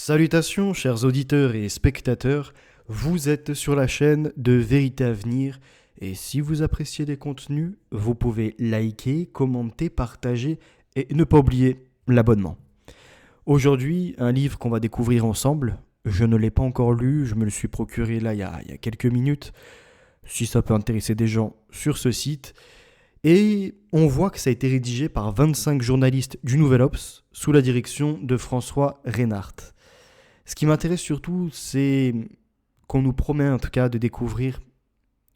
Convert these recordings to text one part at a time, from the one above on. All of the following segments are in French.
Salutations chers auditeurs et spectateurs, vous êtes sur la chaîne de Vérité à venir et si vous appréciez des contenus, vous pouvez liker, commenter, partager et ne pas oublier l'abonnement. Aujourd'hui, un livre qu'on va découvrir ensemble, je ne l'ai pas encore lu, je me le suis procuré là il y a quelques minutes, si ça peut intéresser des gens sur ce site. Et on voit que ça a été rédigé par 25 journalistes du Nouvel Obs sous la direction de François Reinhardt. Ce qui m'intéresse surtout, c'est qu'on nous promet en tout cas de découvrir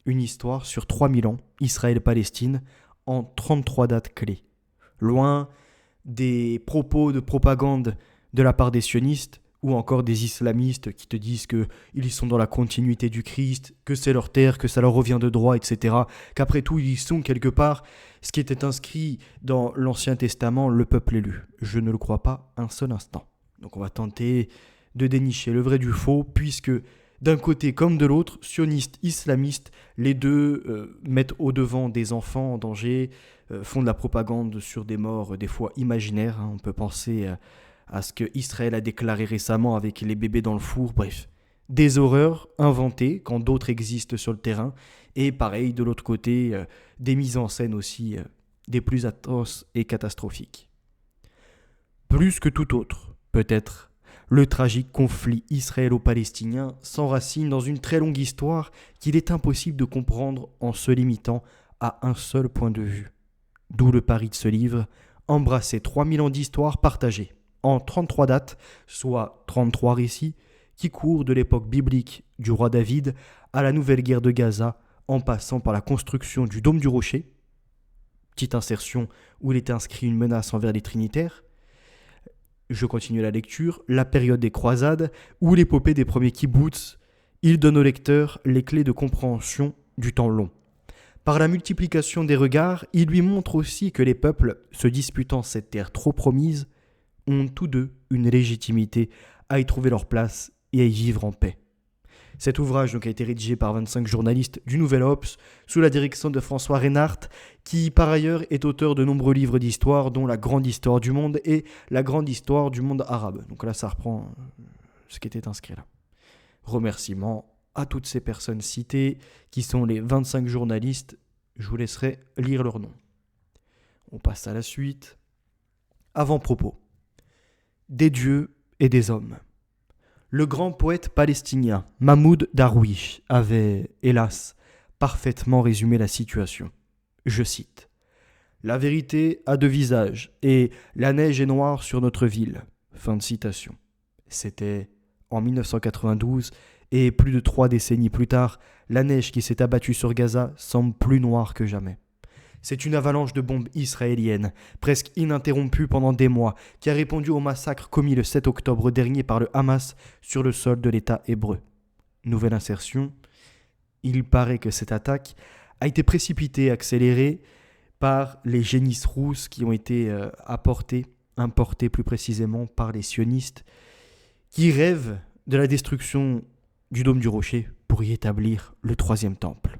une histoire sur 3000 ans, Israël-Palestine, en 33 dates clés. Loin des propos de propagande de la part des sionistes ou encore des islamistes qui te disent qu'ils sont dans la continuité du Christ, que c'est leur terre, que ça leur revient de droit, etc. Qu'après tout, ils sont quelque part ce qui était inscrit dans l'Ancien Testament, le peuple élu. Je ne le crois pas un seul instant. Donc on va tenter de dénicher le vrai du faux, puisque d'un côté comme de l'autre, sionistes, islamistes, les deux mettent au devant des enfants en danger, font de la propagande sur des morts des fois imaginaires. On peut penser à ce que Israël a déclaré récemment avec les bébés dans le four, bref. Des horreurs inventées quand d'autres existent sur le terrain, et pareil de l'autre côté, des mises en scène aussi des plus atroces et catastrophiques. Plus que tout autre, peut-être, le tragique conflit israélo-palestinien s'enracine dans une très longue histoire qu'il est impossible de comprendre en se limitant à un seul point de vue. D'où le pari de ce livre, embrasser 3000 ans d'histoire partagée en 33 dates, soit 33 récits, qui courent de l'époque biblique du roi David à la nouvelle guerre de Gaza, en passant par la construction du dôme du rocher, petite insertion où il était inscrit une menace envers les trinitaires. Je continue la lecture, la période des croisades ou l'épopée des premiers kibboutz. Il donne au lecteur les clés de compréhension du temps long. Par la multiplication des regards, il lui montre aussi que les peuples, se disputant cette terre trop promise, ont tous deux une légitimité à y trouver leur place et à y vivre en paix. Cet ouvrage a été rédigé par 25 journalistes du Nouvel Obs sous la direction de François Reinhardt, qui par ailleurs est auteur de nombreux livres d'histoire, dont La Grande Histoire du Monde et La Grande Histoire du Monde Arabe. Donc là, ça reprend ce qui était inscrit là. Remerciements à toutes ces personnes citées, qui sont les 25 journalistes. Je vous laisserai lire leurs noms. On passe à la suite. Avant-propos. Des dieux et des hommes. Le grand poète palestinien Mahmoud Darwish avait, hélas, parfaitement résumé la situation. Je cite : « La vérité a deux visages et la neige est noire sur notre ville. » Fin de citation. C'était en 1992 et plus de 3 décennies plus tard, la neige qui s'est abattue sur Gaza semble plus noire que jamais. C'est une avalanche de bombes israéliennes, presque ininterrompue pendant des mois, qui a répondu au massacre commis le 7 octobre dernier par le Hamas sur le sol de l'État hébreu. Nouvelle insertion. Il paraît que cette attaque a été précipitée et accélérée par les génisses rousses qui ont été importées plus précisément par les sionistes, qui rêvent de la destruction du dôme du rocher pour y établir le 3e temple.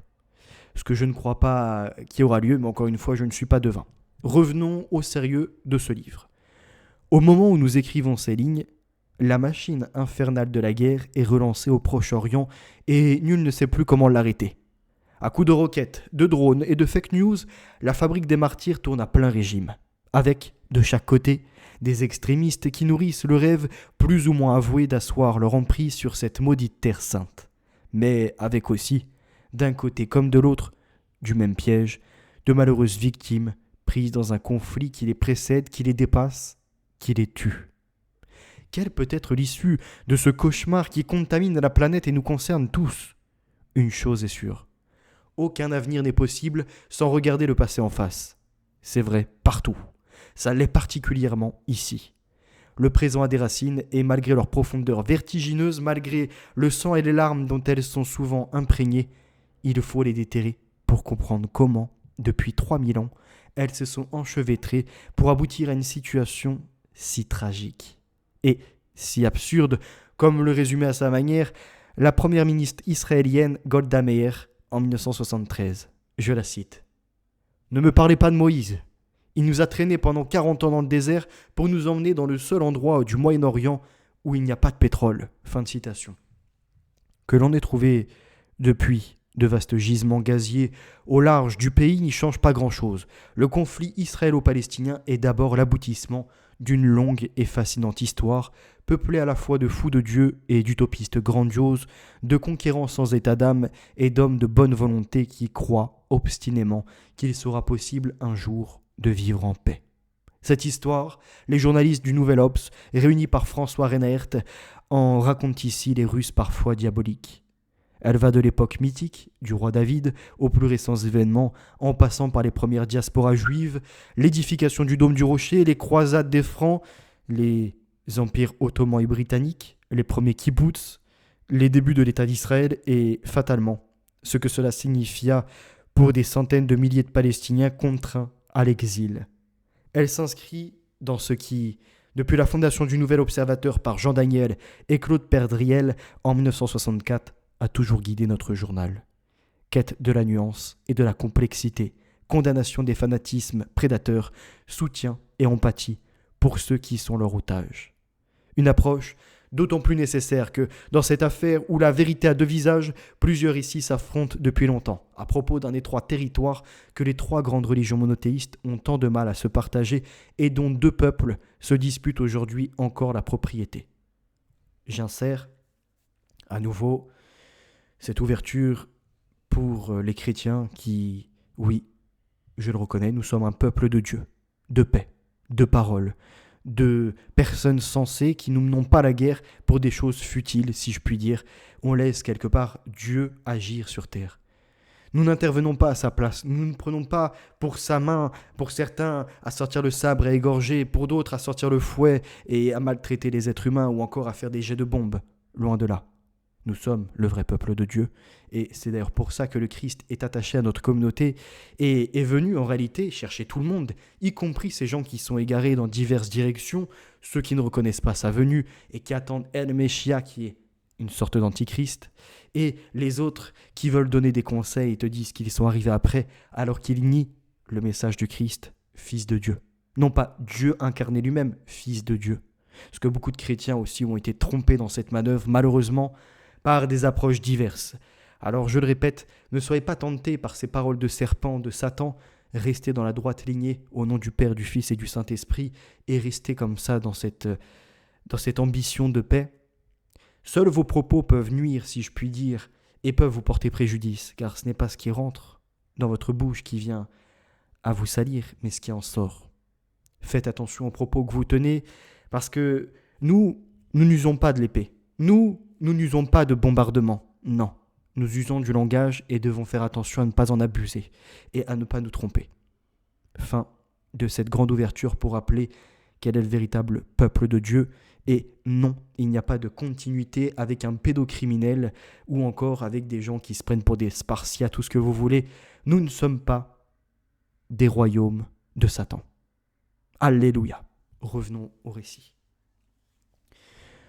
Ce que je ne crois pas qui aura lieu, mais encore une fois, je ne suis pas devin. Revenons au sérieux de ce livre. Au moment où nous écrivons ces lignes, la machine infernale de la guerre est relancée au Proche-Orient et nul ne sait plus comment l'arrêter. À coups de roquettes, de drones et de fake news, la fabrique des martyrs tourne à plein régime, avec, de chaque côté, des extrémistes qui nourrissent le rêve plus ou moins avoué d'asseoir leur emprise sur cette maudite terre sainte. Mais avec aussi, d'un côté comme de l'autre, du même piège, de malheureuses victimes prises dans un conflit qui les précède, qui les dépasse, qui les tue. Quelle peut être l'issue de ce cauchemar qui contamine la planète et nous concerne tous ? Une chose est sûre, aucun avenir n'est possible sans regarder le passé en face. C'est vrai partout, ça l'est particulièrement ici. Le présent a des racines et malgré leur profondeur vertigineuse, malgré le sang et les larmes dont elles sont souvent imprégnées, il faut les déterrer pour comprendre comment, depuis 3000 ans, elles se sont enchevêtrées pour aboutir à une situation si tragique et si absurde, comme le résumait à sa manière la première ministre israélienne Golda Meir en 1973. Je la cite : « Ne me parlez pas de Moïse. Il nous a traînés pendant 40 ans dans le désert pour nous emmener dans le seul endroit du Moyen-Orient où il n'y a pas de pétrole. Fin de citation. Que l'on ait trouvé depuis de vastes gisements gaziers au large du pays n'y change pas grand-chose. Le conflit israélo-palestinien est d'abord l'aboutissement d'une longue et fascinante histoire, peuplée à la fois de fous de Dieu et d'utopistes grandioses, de conquérants sans état d'âme et d'hommes de bonne volonté qui croient obstinément qu'il sera possible un jour de vivre en paix. Cette histoire, les journalistes du Nouvel Obs, réunis par François Reinert, en racontent ici les ruses parfois diaboliques. Elle va de l'époque mythique, du roi David, aux plus récents événements, en passant par les premières diasporas juives, l'édification du dôme du Rocher, les croisades des Francs, les empires ottomans et britanniques, les premiers kibbutz, les débuts de l'État d'Israël et, fatalement, ce que cela signifia pour des centaines de milliers de Palestiniens contraints à l'exil. Elle s'inscrit dans ce qui, depuis la fondation du Nouvel Observateur par Jean Daniel et Claude Perdriel en 1964, a toujours guidé notre journal. Quête de la nuance et de la complexité, condamnation des fanatismes prédateurs, soutien et empathie pour ceux qui sont leur otage. Une approche d'autant plus nécessaire que, dans cette affaire où la vérité a deux visages, plusieurs ici s'affrontent depuis longtemps, à propos d'un étroit territoire que les trois grandes religions monothéistes ont tant de mal à se partager et dont deux peuples se disputent aujourd'hui encore la propriété. J'insère, à nouveau, cette ouverture pour les chrétiens qui, oui, je le reconnais, nous sommes un peuple de Dieu, de paix, de parole, de personnes sensées qui nous menons pas la guerre pour des choses futiles, si je puis dire. On laisse quelque part Dieu agir sur terre. Nous n'intervenons pas à sa place, nous ne prenons pas pour sa main, pour certains, à sortir le sabre et à égorger, pour d'autres à sortir le fouet et à maltraiter les êtres humains ou encore à faire des jets de bombes. Loin de là. Nous sommes le vrai peuple de Dieu et c'est d'ailleurs pour ça que le Christ est attaché à notre communauté et est venu en réalité chercher tout le monde, y compris ces gens qui sont égarés dans diverses directions, ceux qui ne reconnaissent pas sa venue et qui attendent El Messia qui est une sorte d'antichrist, et les autres qui veulent donner des conseils et te disent qu'ils sont arrivés après alors qu'ils nient le message du Christ, fils de Dieu. Non pas Dieu incarné lui-même, fils de Dieu. Parce que beaucoup de chrétiens aussi ont été trompés dans cette manœuvre, malheureusement, par des approches diverses. Alors je le répète, ne soyez pas tentés par ces paroles de serpent, de Satan, restez dans la droite lignée au nom du Père, du Fils et du Saint-Esprit, et restez comme ça dans cette ambition de paix. Seuls vos propos peuvent nuire, si je puis dire, et peuvent vous porter préjudice, car ce n'est pas ce qui rentre dans votre bouche qui vient à vous salir, mais ce qui en sort. Faites attention aux propos que vous tenez, parce que nous n'usons pas de l'épée. Nous n'usons pas de bombardement, non. Nous usons du langage et devons faire attention à ne pas en abuser et à ne pas nous tromper. Fin de cette grande ouverture pour rappeler quel est le véritable peuple de Dieu. Et non, il n'y a pas de continuité avec un pédocriminel ou encore avec des gens qui se prennent pour des Spartiates, tout ce que vous voulez. Nous ne sommes pas des royaumes de Satan. Alléluia. Revenons au récit.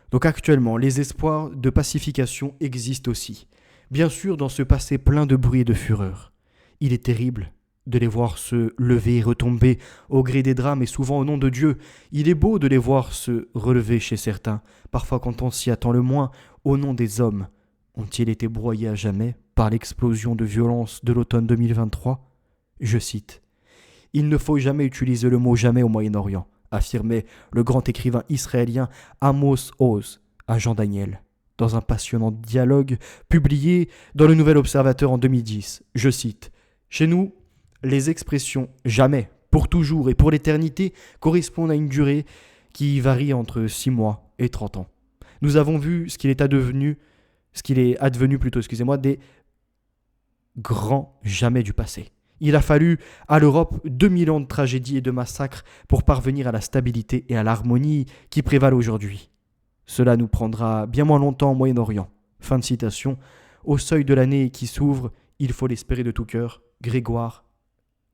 Donc actuellement, les espoirs de pacification existent aussi. Bien sûr, dans ce passé plein de bruit et de fureur. Il est terrible de les voir se lever et retomber au gré des drames et souvent au nom de Dieu. Il est beau de les voir se relever chez certains, parfois quand on s'y attend le moins, au nom des hommes. Ont-ils été broyés à jamais par l'explosion de violence de l'automne 2023 ? Je cite. « Il ne faut jamais utiliser le mot jamais au Moyen-Orient », affirmait le grand écrivain israélien Amos Oz à Jean Daniel, dans un passionnant dialogue publié dans le Nouvel Observateur en 2010. Je cite, « Chez nous, les expressions « jamais »,« pour toujours » et « pour l'éternité » correspondent à une durée qui varie entre 6 mois et 30 ans. Nous avons vu ce qu'il est advenu des grands jamais du passé. Il a fallu à l'Europe 2000 ans de tragédie et de massacres pour parvenir à la stabilité et à l'harmonie qui prévalent aujourd'hui. Cela nous prendra bien moins longtemps au Moyen-Orient. Fin de citation. Au seuil de l'année qui s'ouvre, il faut l'espérer de tout cœur. Grégoire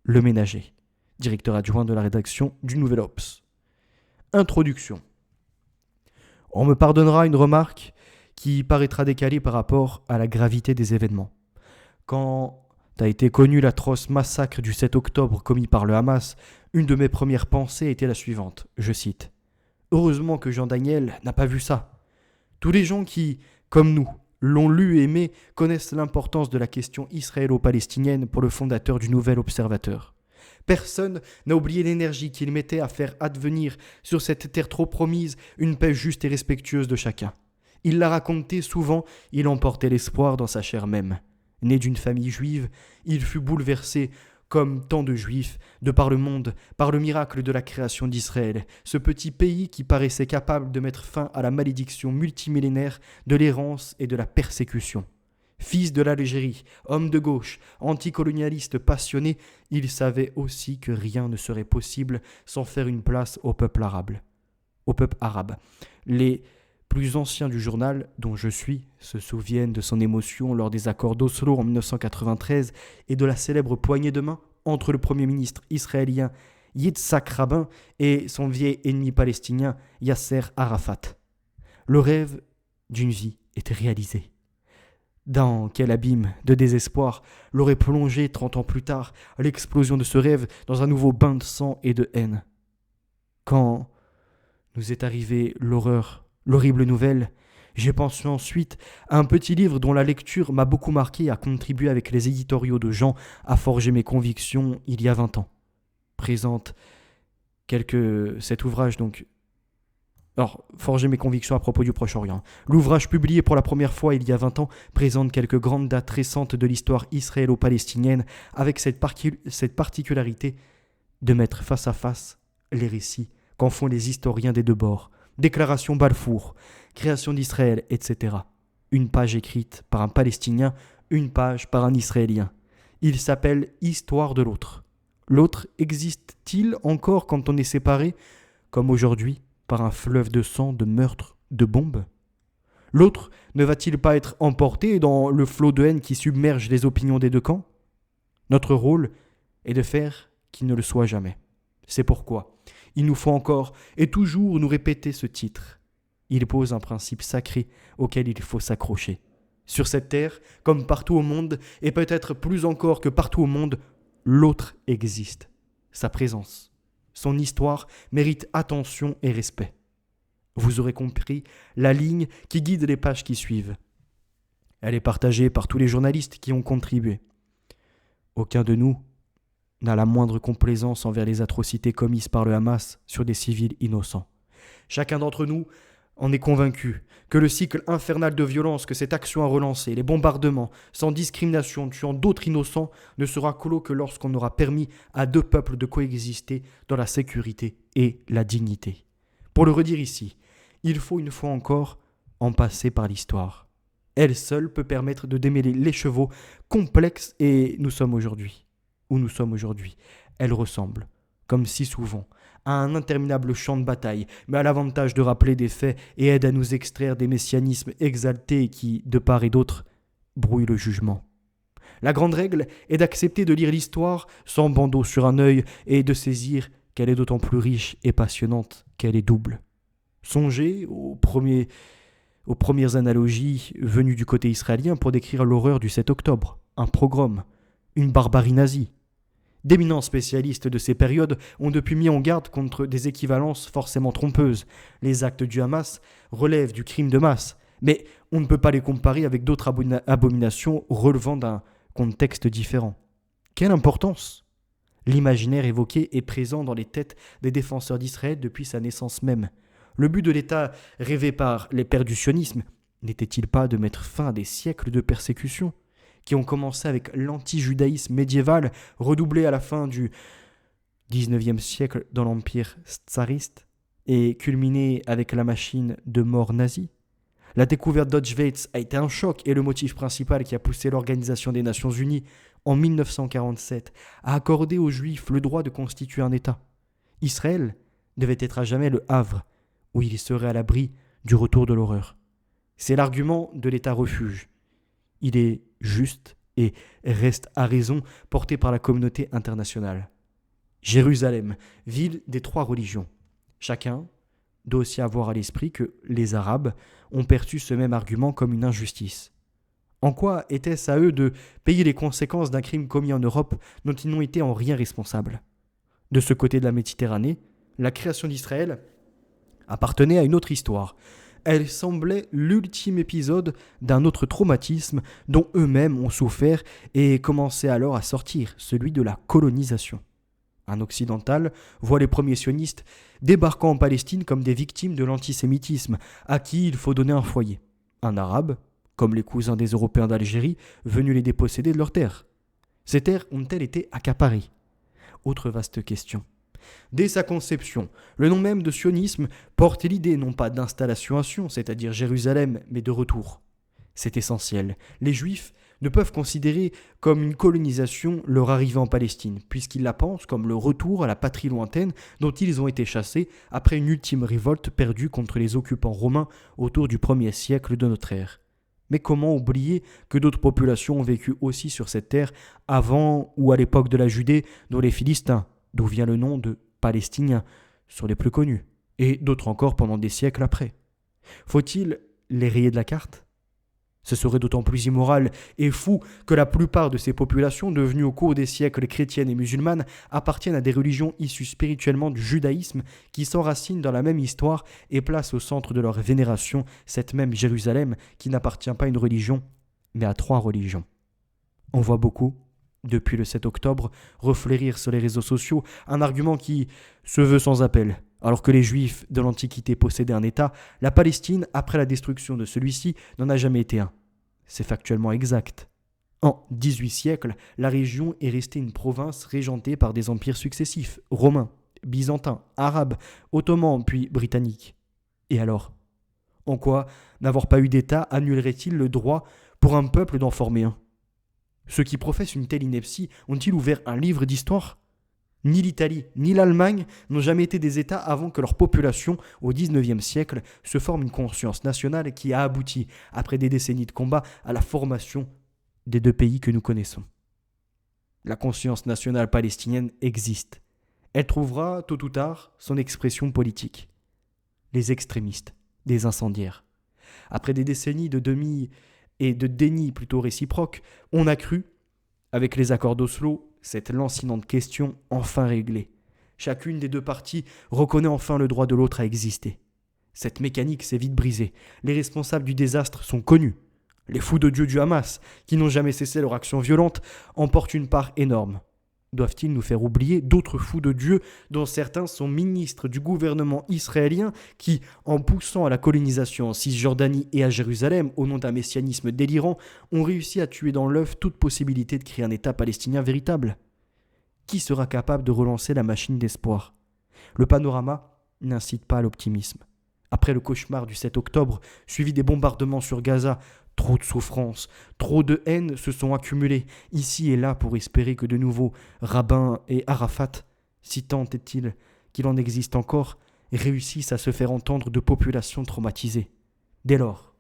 Leménager, directeur adjoint de la rédaction du Nouvel Obs. Introduction. On me pardonnera une remarque qui paraîtra décalée par rapport à la gravité des événements. Quand a été connu l'atroce massacre du 7 octobre commis par le Hamas, une de mes premières pensées était la suivante, je cite. « Heureusement que Jean Daniel n'a pas vu ça. Tous les gens qui, comme nous, l'ont lu et aimé, connaissent l'importance de la question israélo-palestinienne pour le fondateur du Nouvel Observateur. Personne n'a oublié l'énergie qu'il mettait à faire advenir sur cette terre trop promise une paix juste et respectueuse de chacun. Il l'a raconté souvent, il emportait l'espoir dans sa chair même. Né d'une famille juive, il fut bouleversé, comme tant de juifs, de par le monde, par le miracle de la création d'Israël, ce petit pays qui paraissait capable de mettre fin à la malédiction multimillénaire de l'errance et de la persécution. Fils de l'Algérie, homme de gauche, anticolonialiste passionné, il savait aussi que rien ne serait possible sans faire une place au peuple arabe. Les plus anciens du journal, dont je suis, se souviennent de son émotion lors des accords d'Oslo en 1993 et de la célèbre poignée de main entre le premier ministre israélien Yitzhak Rabin et son vieil ennemi palestinien Yasser Arafat. Le rêve d'une vie était réalisé. Dans quel abîme de désespoir l'aurait plongé 30 ans plus tard l'explosion de ce rêve dans un nouveau bain de sang et de haine. Quand nous est arrivée l'horrible nouvelle, j'ai pensé ensuite à un petit livre dont la lecture m'a beaucoup marqué et a contribué avec les éditoriaux de Jean à forger mes convictions il y a 20 ans. Cet ouvrage donc. Alors, forger mes convictions à propos du Proche-Orient. L'ouvrage publié pour la première fois il y a 20 ans présente quelques grandes dates récentes de l'histoire israélo-palestinienne avec cette particularité de mettre face à face les récits qu'en font les historiens des deux bords. Déclaration Balfour, création d'Israël, etc. Une page écrite par un Palestinien, une page par un Israélien. Il s'appelle Histoire de l'autre. L'autre existe-t-il encore quand on est séparé, comme aujourd'hui, par un fleuve de sang, de meurtres, de bombes? L'autre ne va-t-il pas être emporté dans le flot de haine qui submerge les opinions des deux camps? Notre rôle est de faire qu'il ne le soit jamais. C'est pourquoi il nous faut encore et toujours nous répéter ce titre. Il pose un principe sacré auquel il faut s'accrocher. Sur cette terre, comme partout au monde, et peut-être plus encore que partout au monde, l'autre existe. Sa présence, son histoire mérite attention et respect. Vous aurez compris la ligne qui guide les pages qui suivent. Elle est partagée par tous les journalistes qui ont contribué. Aucun de nous n'a la moindre complaisance envers les atrocités commises par le Hamas sur des civils innocents. Chacun d'entre nous en est convaincu que le cycle infernal de violence que cette action a relancé, les bombardements, sans discrimination, tuant d'autres innocents, ne sera clos que lorsqu'on aura permis à deux peuples de coexister dans la sécurité et la dignité. Pour le redire ici, il faut une fois encore en passer par l'histoire. Elle seule peut permettre de démêler l'écheveau complexe et nous sommes aujourd'hui. Elle ressemble, comme si souvent, à un interminable champ de bataille, mais a l'avantage de rappeler des faits et aide à nous extraire des messianismes exaltés qui, de part et d'autre, brouillent le jugement. La grande règle est d'accepter de lire l'histoire sans bandeau sur un œil et de saisir qu'elle est d'autant plus riche et passionnante qu'elle est double. Songez aux premières analogies venues du côté israélien pour décrire l'horreur du 7 octobre, un pogrom, une barbarie nazie. D'éminents spécialistes de ces périodes ont depuis mis en garde contre des équivalences forcément trompeuses. Les actes du Hamas relèvent du crime de masse, mais on ne peut pas les comparer avec d'autres abominations relevant d'un contexte différent. Quelle importance! L'imaginaire évoqué est présent dans les têtes des défenseurs d'Israël depuis sa naissance même. Le but de l'État rêvé par les pères du sionisme n'était-il pas de mettre fin à des siècles de persécution qui ont commencé avec l'anti-judaïsme médiéval redoublé à la fin du XIXe siècle dans l'empire tsariste et culminé avec la machine de mort nazie? La découverte d'Auschwitz a été un choc et le motif principal qui a poussé l'Organisation des Nations Unies en 1947 à accorder aux Juifs le droit de constituer un État. Israël devait être à jamais le havre où il serait à l'abri du retour de l'horreur. C'est l'argument de l'État refuge. Il est juste et reste à raison porté par la communauté internationale. Jérusalem, ville des trois religions. Chacun doit aussi avoir à l'esprit que les Arabes ont perçu ce même argument comme une injustice. En quoi était-ce à eux de payer les conséquences d'un crime commis en Europe dont ils n'ont été en rien responsables? De ce côté de la Méditerranée, la création d'Israël appartenait à une autre histoire, Elle semblait l'ultime épisode d'un autre traumatisme dont eux-mêmes ont souffert et commençait alors à sortir, celui de la colonisation. Un occidental voit les premiers sionistes débarquant en Palestine comme des victimes de l'antisémitisme, à qui il faut donner un foyer. Un arabe, comme les cousins des Européens d'Algérie, venus les déposséder de leurs terres. Ces terres ont-elles été accaparées ? Autre vaste question. Dès sa conception, le nom même de sionisme porte l'idée non pas d'installation, c'est-à-dire Jérusalem, mais de retour. C'est essentiel. Les Juifs ne peuvent considérer comme une colonisation leur arrivée en Palestine, puisqu'ils la pensent comme le retour à la patrie lointaine dont ils ont été chassés après une ultime révolte perdue contre les occupants romains autour du 1er siècle de notre ère. Mais comment oublier que d'autres populations ont vécu aussi sur cette terre avant ou à l'époque de la Judée, dont les Philistins, d'où vient le nom de Palestiniens, sont les plus connus, et d'autres encore pendant des siècles après. Faut-il les rayer de la carte ? Ce serait d'autant plus immoral et fou que la plupart de ces populations, devenues au cours des siècles chrétiennes et musulmanes, appartiennent à des religions issues spirituellement du judaïsme qui s'enracinent dans la même histoire et placent au centre de leur vénération cette même Jérusalem qui n'appartient pas à une religion, mais à 3 religions. On voit beaucoup, depuis le 7 octobre, refleurir sur les réseaux sociaux un argument qui se veut sans appel. Alors que les Juifs de l'Antiquité possédaient un État, la Palestine, après la destruction de celui-ci, n'en a jamais été un. C'est factuellement exact. En 18 siècles, la région est restée une province régentée par des empires successifs, romains, byzantins, arabes, ottomans, puis britanniques. Et alors ? En quoi n'avoir pas eu d'État annulerait-il le droit pour un peuple d'en former un ? Ceux qui professent une telle ineptie ont-ils ouvert un livre d'histoire ? Ni l'Italie, ni l'Allemagne n'ont jamais été des États avant que leur population, au XIXe siècle, se forme une conscience nationale qui a abouti, après des décennies de combats, à la formation des 2 pays que nous connaissons. La conscience nationale palestinienne existe. Elle trouvera, tôt ou tard, son expression politique. Les extrémistes, des incendiaires. Après des décennies de déni plutôt réciproques, on a cru, avec les accords d'Oslo, cette lancinante question enfin réglée. Chacune des 2 parties reconnaît enfin le droit de l'autre à exister. Cette mécanique s'est vite brisée. Les responsables du désastre sont connus. Les fous de Dieu du Hamas, qui n'ont jamais cessé leur action violente, en portent une part énorme. Doivent-ils nous faire oublier d'autres fous de Dieu, dont certains sont ministres du gouvernement israélien, qui, en poussant à la colonisation en Cisjordanie et à Jérusalem au nom d'un messianisme délirant, ont réussi à tuer dans l'œuf toute possibilité de créer un État palestinien véritable ? Qui sera capable de relancer la machine d'espoir ? Le panorama n'incite pas à l'optimisme. Après le cauchemar du 7 octobre, suivi des bombardements sur Gaza, trop de souffrances, trop de haine se sont accumulées ici et là pour espérer que de nouveau Rabin et Arafat, si tant est-il qu'il en existe encore, réussissent à se faire entendre de populations traumatisées. Dès lors,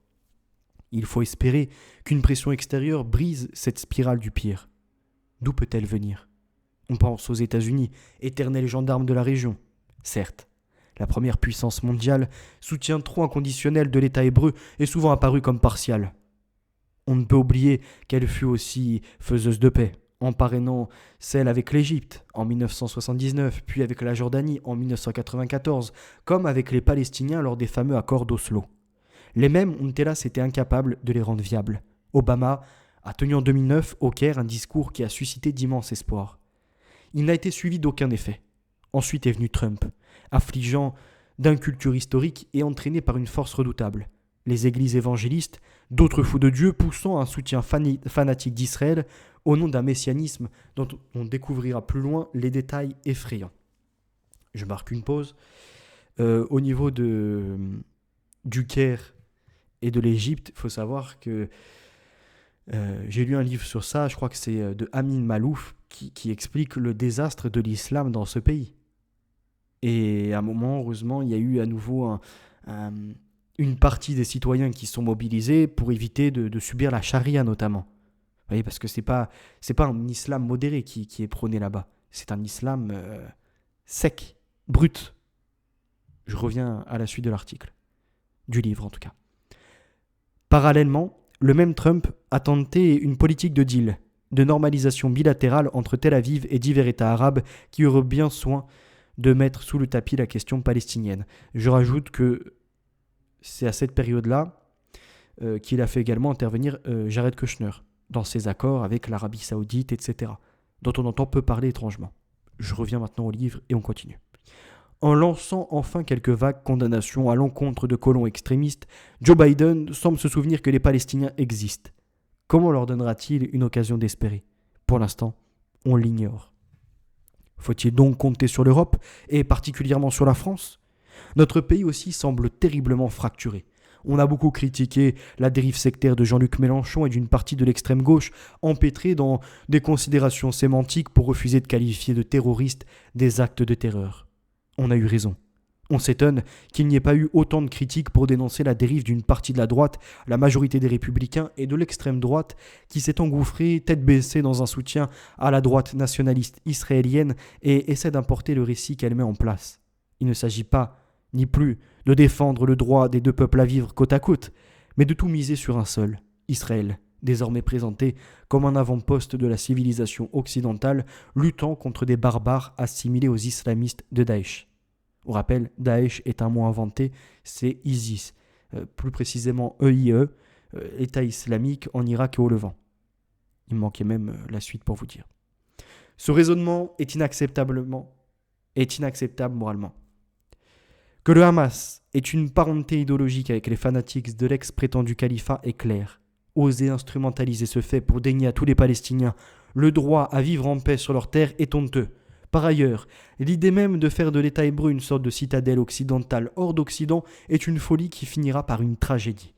il faut espérer qu'une pression extérieure brise cette spirale du pire. D'où peut-elle venir ? On pense aux États-Unis, éternels gendarmes de la région. Certes, la première puissance mondiale, soutien trop inconditionnel de l'État hébreu est souvent apparu comme partial. On ne peut oublier qu'elle fut aussi faiseuse de paix, en parrainant celle avec l'Égypte en 1979, puis avec la Jordanie en 1994, comme avec les Palestiniens lors des fameux accords d'Oslo. Les mêmes ont hélas été incapables de les rendre viables. Obama a tenu en 2009 au Caire un discours qui a suscité d'immenses espoirs. Il n'a été suivi d'aucun effet. Ensuite est venu Trump, affligeant d'inculture historique et entraîné par une force redoutable. Les églises évangélistes, d'autres fous de Dieu poussant un soutien fanatique d'Israël au nom d'un messianisme dont on découvrira plus loin les détails effrayants. Je marque une pause. Au niveau du Caire et de l'Égypte, il faut savoir que j'ai lu un livre sur ça, je crois que c'est de Amin Malouf, qui explique le désastre de l'islam dans ce pays. Et à un moment, heureusement, il y a eu à nouveau une partie des citoyens qui sont mobilisés pour éviter de subir la charia notamment. Vous voyez, parce que c'est pas un islam modéré qui est prôné là-bas. C'est un islam sec, brut. Je reviens à la suite de l'article, du livre en tout cas. Parallèlement, le même Trump a tenté une politique de deal, de normalisation bilatérale entre Tel Aviv et divers États arabes qui auraient bien soin de mettre sous le tapis la question palestinienne. Je rajoute que c'est à cette période-là qu'il a fait également intervenir Jared Kushner dans ses accords avec l'Arabie Saoudite, etc., dont on entend peu parler étrangement. Je reviens maintenant au livre et on continue. En lançant enfin quelques vagues condamnations à l'encontre de colons extrémistes, Joe Biden semble se souvenir que les Palestiniens existent. Comment leur donnera-t-il une occasion d'espérer ? Pour l'instant, on l'ignore. Faut-il donc compter sur l'Europe, et particulièrement sur la France ? Notre pays aussi semble terriblement fracturé. On a beaucoup critiqué la dérive sectaire de Jean-Luc Mélenchon et d'une partie de l'extrême gauche, empêtrée dans des considérations sémantiques pour refuser de qualifier de terroristes des actes de terreur. On a eu raison. On s'étonne qu'il n'y ait pas eu autant de critiques pour dénoncer la dérive d'une partie de la droite, la majorité des républicains et de l'extrême droite qui s'est engouffrée tête baissée dans un soutien à la droite nationaliste israélienne et essaie d'importer le récit qu'elle met en place. Il ne s'agit pas, ni plus, de défendre le droit des deux peuples à vivre côte à côte, mais de tout miser sur un seul, Israël, désormais présenté comme un avant-poste de la civilisation occidentale luttant contre des barbares assimilés aux islamistes de Daesh. On rappelle, Daesh est un mot inventé, c'est ISIS, plus précisément EIE, État islamique en Irak et au Levant. Il me manquait même la suite pour vous dire. Ce raisonnement est inacceptable moralement. Que le Hamas est une parenté idéologique avec les fanatiques de l'ex-prétendu califat est clair. Oser instrumentaliser ce fait pour dénier à tous les Palestiniens le droit à vivre en paix sur leur terre est honteux. Par ailleurs, l'idée même de faire de l'État hébreu une sorte de citadelle occidentale hors d'Occident est une folie qui finira par une tragédie.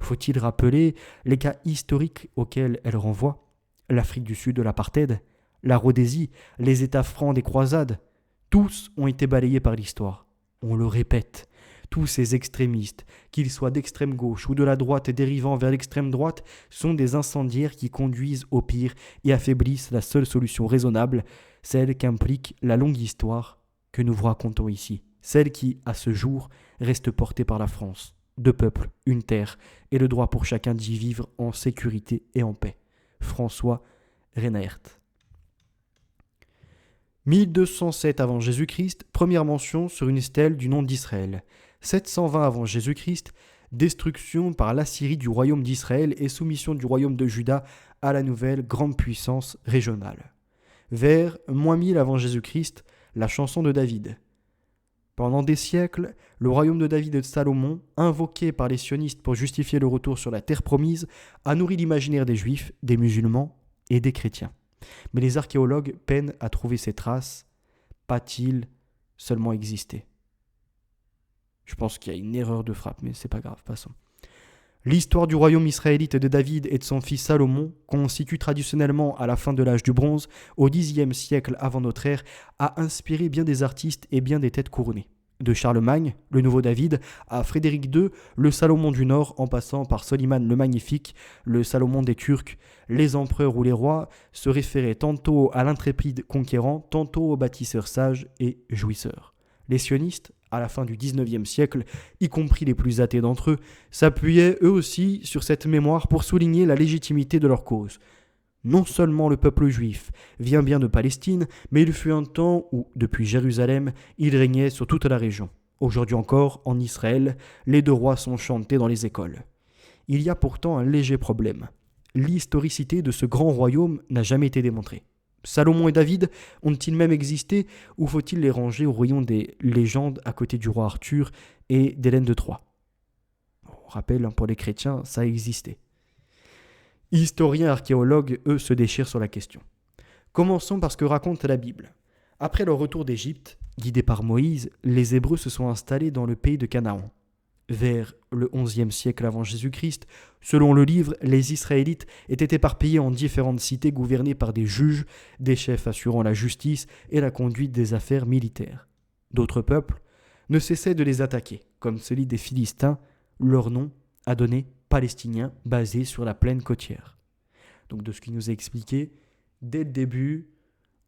Faut-il rappeler les cas historiques auxquels elle renvoie ? L'Afrique du Sud de l'apartheid, la Rhodésie, les États francs des croisades, tous ont été balayés par l'histoire. On le répète, tous ces extrémistes, qu'ils soient d'extrême gauche ou de la droite dérivant vers l'extrême droite, sont des incendiaires qui conduisent au pire et affaiblissent la seule solution raisonnable, celle qu'implique la longue histoire que nous vous racontons ici, celle qui, à ce jour, reste portée par la France. Deux peuples, une terre, et le droit pour chacun d'y vivre en sécurité et en paix. François Reinert. 1207 avant Jésus-Christ, première mention sur une stèle du nom d'Israël. 720 avant Jésus-Christ, destruction par l'Assyrie du royaume d'Israël et soumission du royaume de Juda à la nouvelle grande puissance régionale. Vers -1000 avant Jésus-Christ, la chanson de David. Pendant des siècles, le royaume de David et de Salomon, invoqué par les sionistes pour justifier le retour sur la terre promise, a nourri l'imaginaire des juifs, des musulmans et des chrétiens. Mais les archéologues peinent à trouver ces traces. Pas-t-il seulement existé ? Je pense qu'il y a une erreur de frappe, mais c'est pas grave, passons. L'histoire du royaume israélite de David et de son fils Salomon, constitue traditionnellement à la fin de l'âge du bronze, au Xe siècle avant notre ère, a inspiré bien des artistes et bien des têtes couronnées. De Charlemagne, le nouveau David, à Frédéric II, le Salomon du Nord, en passant par Soliman le Magnifique, le Salomon des Turcs, les empereurs ou les rois se référaient tantôt à l'intrépide conquérant, tantôt au bâtisseur sage et jouisseur. Les sionistes, à la fin du XIXe siècle, y compris les plus athées d'entre eux, s'appuyaient eux aussi sur cette mémoire pour souligner la légitimité de leur cause. Non seulement le peuple juif vient bien de Palestine, mais il fut un temps où, depuis Jérusalem, il régnait sur toute la région. Aujourd'hui encore, en Israël, les deux rois sont chantés dans les écoles. Il y a pourtant un léger problème. L'historicité de ce grand royaume n'a jamais été démontrée. Salomon et David ont-ils même existé ou faut-il les ranger au rayon des légendes à côté du roi Arthur et d'Hélène de Troie ? On rappelle, pour les chrétiens, ça a existé. Historiens et archéologues, eux, se déchirent sur la question. Commençons par ce que raconte la Bible. Après leur retour d'Égypte, guidés par Moïse, les Hébreux se sont installés dans le pays de Canaan. Vers le XIe siècle avant Jésus-Christ, selon le livre, les Israélites étaient éparpillés en différentes cités gouvernées par des juges, des chefs assurant la justice et la conduite des affaires militaires. D'autres peuples ne cessaient de les attaquer, comme celui des Philistins, leur nom a donné Palestiniens basés sur la plaine côtière. Donc de ce qu'il nous a expliqué, dès le début,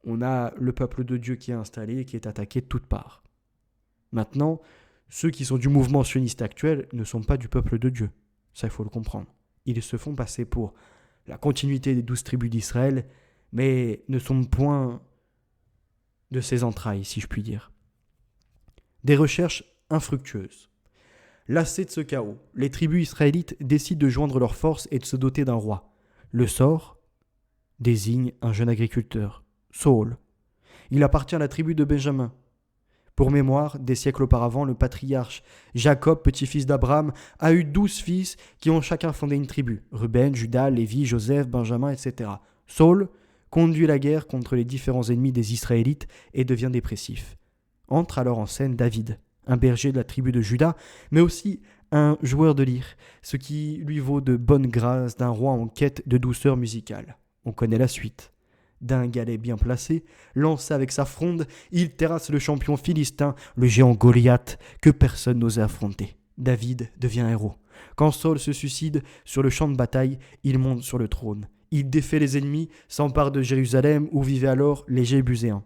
on a le peuple de Dieu qui est installé et qui est attaqué de toutes parts. Maintenant, ceux qui sont du mouvement sioniste actuel ne sont pas du peuple de Dieu. Ça, il faut le comprendre. Ils se font passer pour la continuité des 12 tribus d'Israël, mais ne sont point de ses entrailles, si je puis dire. Des recherches infructueuses. Lassées de ce chaos, les tribus israélites décident de joindre leurs forces et de se doter d'un roi. Le sort désigne un jeune agriculteur, Saul. Il appartient à la tribu de Benjamin. Pour mémoire, des siècles auparavant, le patriarche Jacob, petit-fils d'Abraham, a eu 12 fils qui ont chacun fondé une tribu. Ruben, Juda, Lévi, Joseph, Benjamin, etc. Saul conduit la guerre contre les différents ennemis des Israélites et devient dépressif. Entre alors en scène David, un berger de la tribu de Juda, mais aussi un joueur de lyre, ce qui lui vaut de bonnes grâces d'un roi en quête de douceur musicale. On connaît la suite. D'un galet bien placé, lancé avec sa fronde, il terrasse le champion philistin, le géant Goliath, que personne n'osait affronter. David devient héros. Quand Saul se suicide sur le champ de bataille, il monte sur le trône. Il défait les ennemis, s'empare de Jérusalem où vivaient alors les Jébuséens.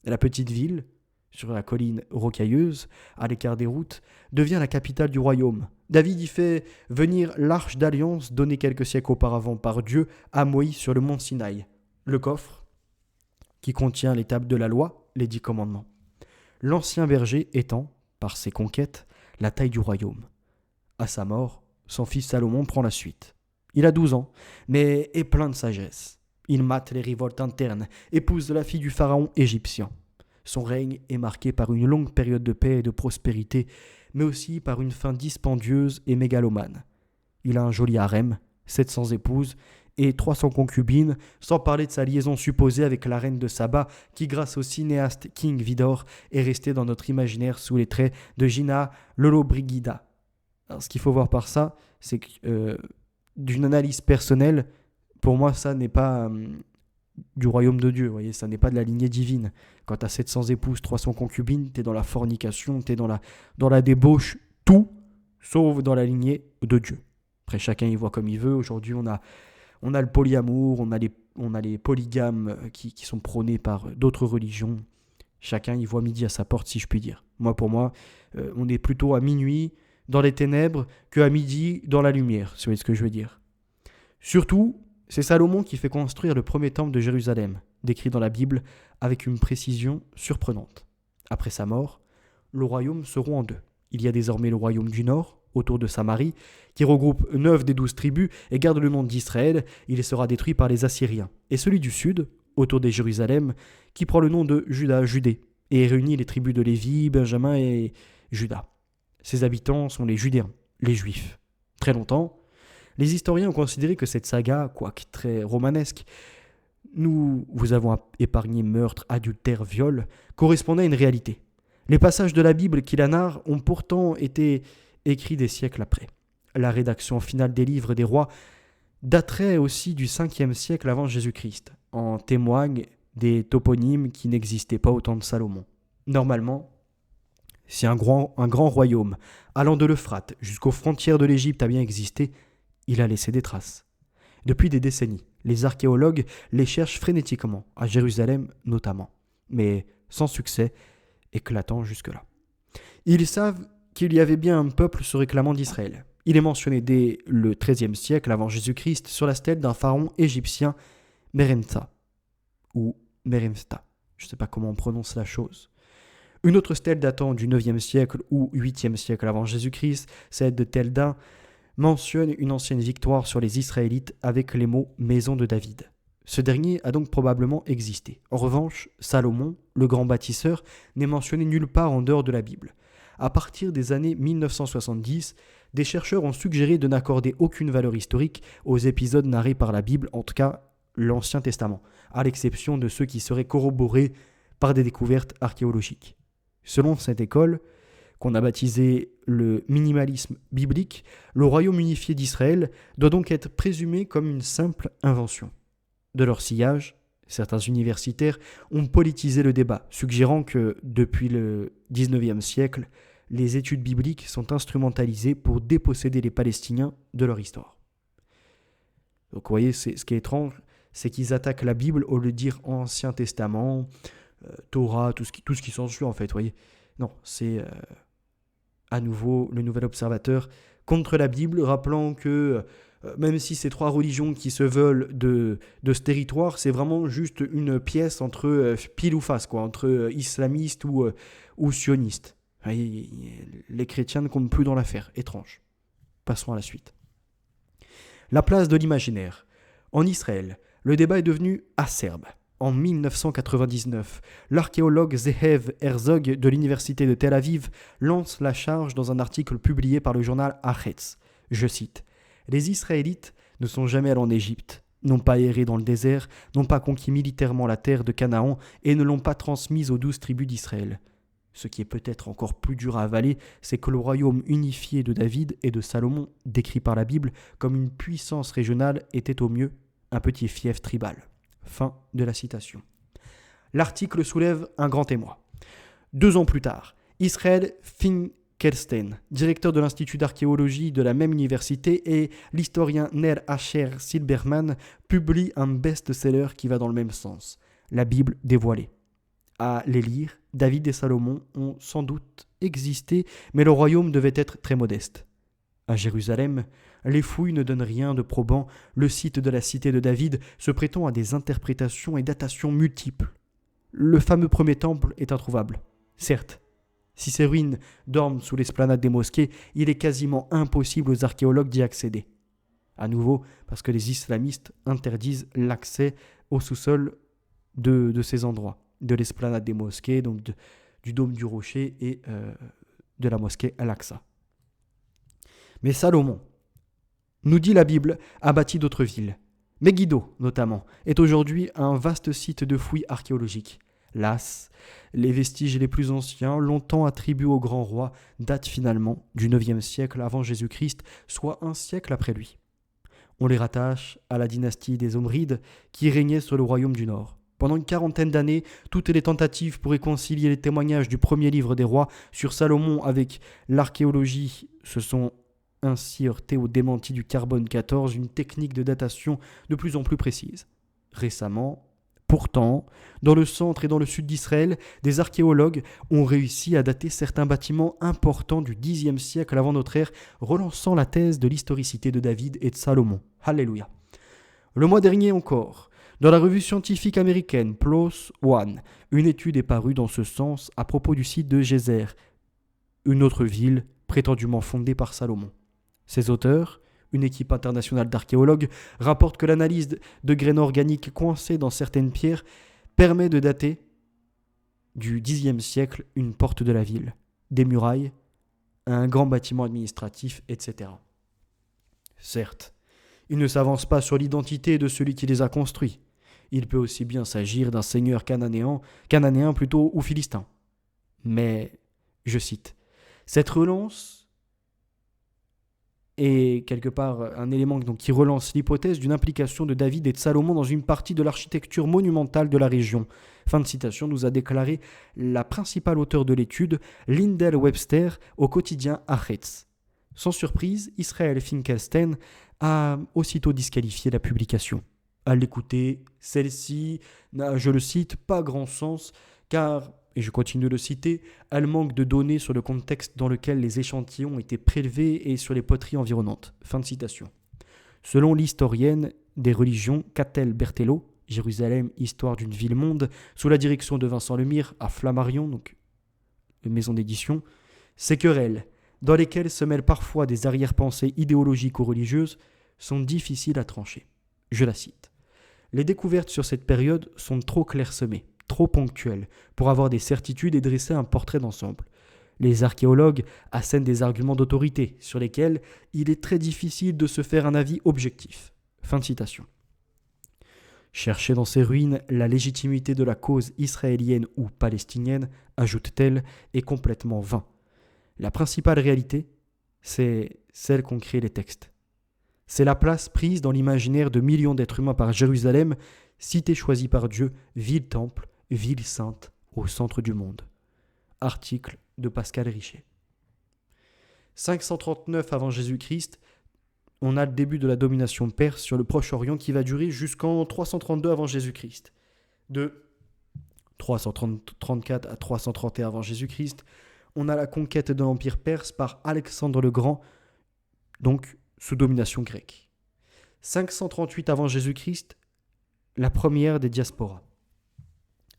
La petite ville, sur la colline rocailleuse, à l'écart des routes, devient la capitale du royaume. David y fait venir l'arche d'alliance donnée quelques siècles auparavant par Dieu à Moïse sur le mont Sinaï. Le coffre, qui contient les tables de la loi, les 10 commandements. L'ancien berger étend, par ses conquêtes, la taille du royaume. À sa mort, son fils Salomon prend la suite. Il a 12 ans, mais est plein de sagesse. Il mate les révoltes internes, épouse la fille du pharaon égyptien. Son règne est marqué par une longue période de paix et de prospérité, mais aussi par une fin dispendieuse et mégalomane. Il a un joli harem, 700 épouses et 300 concubines, sans parler de sa liaison supposée avec la reine de Saba, qui grâce au cinéaste King Vidor est restée dans notre imaginaire sous les traits de Gina Lollobrigida. Alors, ce qu'il faut voir par ça, c'est que d'une analyse personnelle, pour moi ça n'est pas du royaume de Dieu, vous voyez, ça n'est pas de la lignée divine. Quand tu as 700 épouses, 300 concubines, tu es dans la fornication, tu es dans la débauche, tout, sauf dans la lignée de Dieu. Après, chacun y voit comme il veut. Aujourd'hui, on a le polyamour, on a les polygames qui sont prônés par d'autres religions. Chacun y voit midi à sa porte, si je puis dire. Pour moi, on est plutôt à minuit dans les ténèbres qu'à midi dans la lumière, si vous voyez ce que je veux dire. Surtout, c'est Salomon qui fait construire le premier temple de Jérusalem, décrit dans la Bible avec une précision surprenante. Après sa mort, le royaume se rompt en deux. Il y a désormais le royaume du nord, autour de Samarie, qui regroupe 9 des 12 tribus et garde le nom d'Israël. Il sera détruit par les Assyriens. Et celui du sud, autour de Jérusalem, qui prend le nom de Juda, Judée, et réunit les tribus de Lévi, Benjamin et Juda. Ses habitants sont les Judéens, les Juifs. Très longtemps, les historiens ont considéré que cette saga, quoique très romanesque, nous vous avons épargné meurtre, adultère, viol, correspondait à une réalité. Les passages de la Bible qui la narrent ont pourtant été écrits des siècles après. La rédaction finale des livres des rois daterait aussi du 5e siècle avant Jésus-Christ. En témoignent des toponymes qui n'existaient pas au temps de Salomon. Normalement, si un grand royaume allant de l'Euphrate jusqu'aux frontières de l'Égypte a bien existé, il a laissé des traces. Depuis des décennies, les archéologues les cherchent frénétiquement, à Jérusalem notamment, mais sans succès éclatant jusque-là. Ils savent qu'il y avait bien un peuple se réclamant d'Israël. Il est mentionné dès le XIIIe siècle avant Jésus-Christ sur la stèle d'un pharaon égyptien, Meremta, ou Meremsta, je ne sais pas comment on prononce la chose. Une autre stèle datant du IXe siècle ou 8e siècle avant Jésus-Christ, celle de Telda, mentionne une ancienne victoire sur les Israélites avec les mots « maison de David ». Ce dernier a donc probablement existé. En revanche, Salomon, le grand bâtisseur, n'est mentionné nulle part en dehors de la Bible. À partir des années 1970, des chercheurs ont suggéré de n'accorder aucune valeur historique aux épisodes narrés par la Bible, en tout cas l'Ancien Testament, à l'exception de ceux qui seraient corroborés par des découvertes archéologiques. Selon cette école, qu'on a baptisé le minimalisme biblique, le royaume unifié d'Israël doit donc être présumé comme une simple invention. De leur sillage, certains universitaires ont politisé le débat, suggérant que, depuis le XIXe siècle, les études bibliques sont instrumentalisées pour déposséder les Palestiniens de leur histoire. Donc vous voyez, ce qui est étrange, c'est qu'ils attaquent la Bible au lieu de dire Ancien Testament, Torah, tout ce qui s'ensuit en fait, vous voyez. Non, c'est à nouveau le Nouvel Observateur contre la Bible, rappelant que même si ces 3 religions qui se veulent de ce territoire, c'est vraiment juste une pièce entre pile ou face, quoi, entre islamistes ou sionistes. Les chrétiens ne comptent plus dans l'affaire. Étrange. Passons à la suite. La place de l'imaginaire. En Israël, le débat est devenu acerbe. En 1999, l'archéologue Zehev Herzog de l'université de Tel Aviv lance la charge dans un article publié par le journal Haaretz. Je cite : « Les Israélites ne sont jamais allés en Égypte, n'ont pas erré dans le désert, n'ont pas conquis militairement la terre de Canaan et ne l'ont pas transmise aux 12 tribus d'Israël. Ce qui est peut-être encore plus dur à avaler, c'est que le royaume unifié de David et de Salomon, décrit par la Bible comme une puissance régionale, était au mieux un petit fief tribal. » Fin de la citation. L'article soulève un grand émoi. 2 ans plus tard, Israël Finkelstein, directeur de l'Institut d'archéologie de la même université, et l'historien Ner Asher Silberman publient un best-seller qui va dans le même sens, La Bible dévoilée. À les lire, David et Salomon ont sans doute existé, mais le royaume devait être très modeste. À Jérusalem, les fouilles ne donnent rien de probant, le site de la cité de David se prêtant à des interprétations et datations multiples. Le fameux premier temple est introuvable. Certes, si ces ruines dorment sous l'esplanade des mosquées, il est quasiment impossible aux archéologues d'y accéder. À nouveau, parce que les islamistes interdisent l'accès au sous-sol de ces endroits, de l'esplanade des mosquées, donc du dôme du rocher et de la mosquée Al-Aqsa. Mais Salomon, nous dit la Bible, a bâti d'autres villes. Megiddo, notamment, est aujourd'hui un vaste site de fouilles archéologiques. Las, les vestiges les plus anciens, longtemps attribués au grand roi, datent finalement du IXe siècle avant Jésus-Christ, soit un siècle après lui. On les rattache à la dynastie des Omrides qui régnait sur le royaume du Nord. Pendant une 40aine d'années, toutes les tentatives pour réconcilier les témoignages du premier livre des rois sur Salomon avec l'archéologie se sont ainsi heurtées au démenti du carbone 14, une technique de datation de plus en plus précise. Récemment, pourtant, dans le centre et dans le sud d'Israël, des archéologues ont réussi à dater certains bâtiments importants du Xe siècle avant notre ère, relançant la thèse de l'historicité de David et de Salomon. Alléluia. Le mois dernier encore, dans la revue scientifique américaine PLOS ONE, une étude est parue dans ce sens à propos du site de Gézer, une autre ville prétendument fondée par Salomon. Ces auteurs, une équipe internationale d'archéologues, rapportent que l'analyse de graines organiques coincées dans certaines pierres permet de dater du Xe siècle une porte de la ville, des murailles, un grand bâtiment administratif, etc. Certes, ils ne s'avancent pas sur l'identité de celui qui les a construits. Il peut aussi bien s'agir d'un seigneur cananéen plutôt ou philistin. Mais, je cite, cette relance est quelque part un élément qui relance l'hypothèse d'une implication de David et de Salomon dans une partie de l'architecture monumentale de la région. Fin de citation, nous a déclaré la principale auteure de l'étude, Lyndell Webster, au quotidien Haaretz. Sans surprise, Israël Finkelstein a aussitôt disqualifié la publication. À l'écouter, celle-ci n'a, je le cite, pas grand sens, car, et je continue de le citer, elle manque de données sur le contexte dans lequel les échantillons ont été prélevés et sur les poteries environnantes. Fin de citation. Selon l'historienne des religions Catel Bertello, Jérusalem, histoire d'une ville-monde, sous la direction de Vincent Lemire à Flammarion, donc une maison d'édition, ces querelles, dans lesquelles se mêlent parfois des arrière-pensées idéologiques ou religieuses, sont difficiles à trancher. Je la cite. Les découvertes sur cette période sont trop clairsemées, trop ponctuelles, pour avoir des certitudes et dresser un portrait d'ensemble. Les archéologues assènent des arguments d'autorité sur lesquels il est très difficile de se faire un avis objectif. Fin de citation. Chercher dans ces ruines la légitimité de la cause israélienne ou palestinienne, ajoute-t-elle, est complètement vain. La principale réalité, c'est celle qu'ont créée les textes. C'est la place prise dans l'imaginaire de millions d'êtres humains par Jérusalem, cité choisie par Dieu, ville-temple, ville sainte, au centre du monde. Article de Pascal Richet. 539 avant Jésus-Christ, on a le début de la domination perse sur le Proche-Orient qui va durer jusqu'en 332 avant Jésus-Christ. De 334 à 331 avant Jésus-Christ, on a la conquête de l'Empire perse par Alexandre le Grand, donc sous domination grecque. 538 avant Jésus-Christ, la première des diasporas,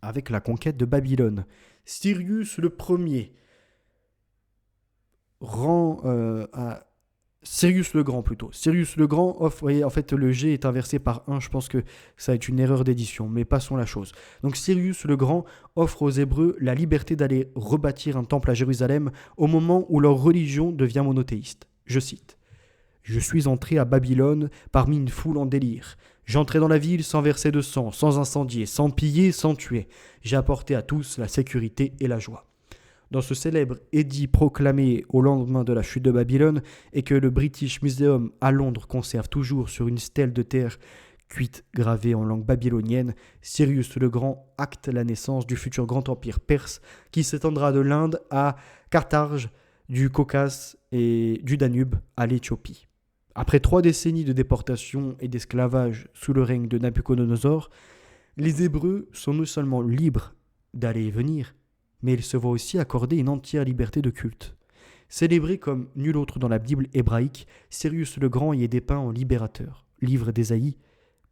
avec la conquête de Babylone. Cyrus le Ier rend à Sirius le Grand plutôt. Sirius le Grand offre, vous voyez, en fait le G est inversé par 1, je pense que ça va être une erreur d'édition, mais passons la chose. Donc Sirius le Grand offre aux Hébreux la liberté d'aller rebâtir un temple à Jérusalem au moment où leur religion devient monothéiste. Je cite. Je suis entré à Babylone parmi une foule en délire. J'entrai dans la ville sans verser de sang, sans incendier, sans piller, sans tuer. J'ai apporté à tous la sécurité et la joie. Dans ce célèbre édit proclamé au lendemain de la chute de Babylone et que le British Museum à Londres conserve toujours sur une stèle de terre cuite gravée en langue babylonienne, Cyrus le Grand acte la naissance du futur grand empire perse qui s'étendra de l'Inde à Carthage, du Caucase et du Danube à l'Éthiopie. Après 3 décennies de déportation et d'esclavage sous le règne de Nabuchodonosor, les Hébreux sont non seulement libres d'aller et venir, mais ils se voient aussi accorder une entière liberté de culte. Célébré comme nul autre dans la Bible hébraïque, Cyrus le Grand y est dépeint en libérateur, livre d'Ésaïe,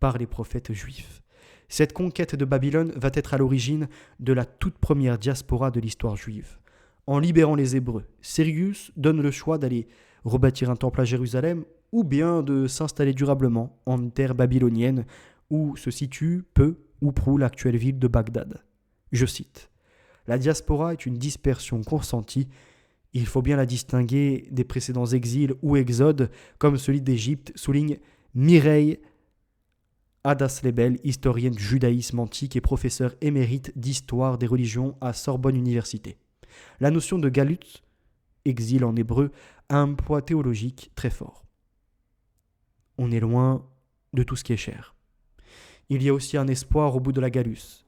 par les prophètes juifs. Cette conquête de Babylone va être à l'origine de la toute première diaspora de l'histoire juive. En libérant les Hébreux, Cyrus donne le choix d'aller rebâtir un temple à Jérusalem ou bien de s'installer durablement en terre babylonienne où se situe peu ou prou l'actuelle ville de Bagdad. Je cite. La diaspora est une dispersion consentie. Il faut bien la distinguer des précédents exils ou exodes, comme celui d'Égypte, souligne Mireille Adaslebel, historienne du judaïsme antique et professeure émérite d'histoire des religions à Sorbonne Université. La notion de galut, exil en hébreu, a un poids théologique très fort. On est loin de tout ce qui est cher. Il y a aussi un espoir au bout de la Galus.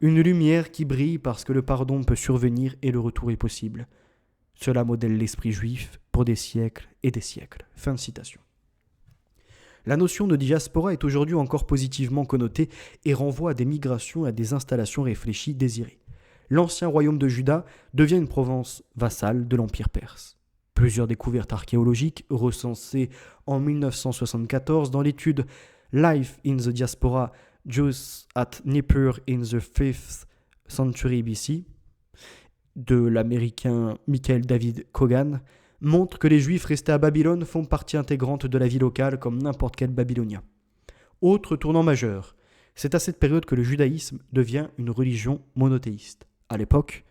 Une lumière qui brille parce que le pardon peut survenir et le retour est possible. Cela modèle l'esprit juif pour des siècles et des siècles. Fin de citation. La notion de diaspora est aujourd'hui encore positivement connotée et renvoie à des migrations et à des installations réfléchies désirées. L'ancien royaume de Juda devient une province vassale de l'Empire perse. Plusieurs découvertes archéologiques recensées en 1974 dans l'étude Life in the Diaspora Jews at Nippur in the 5th Century BC de l'américain Michael David Kogan montre que les Juifs restés à Babylone font partie intégrante de la vie locale comme n'importe quel Babylonien. Autre tournant majeur, c'est à cette période que le judaïsme devient une religion monothéiste. À l'époque,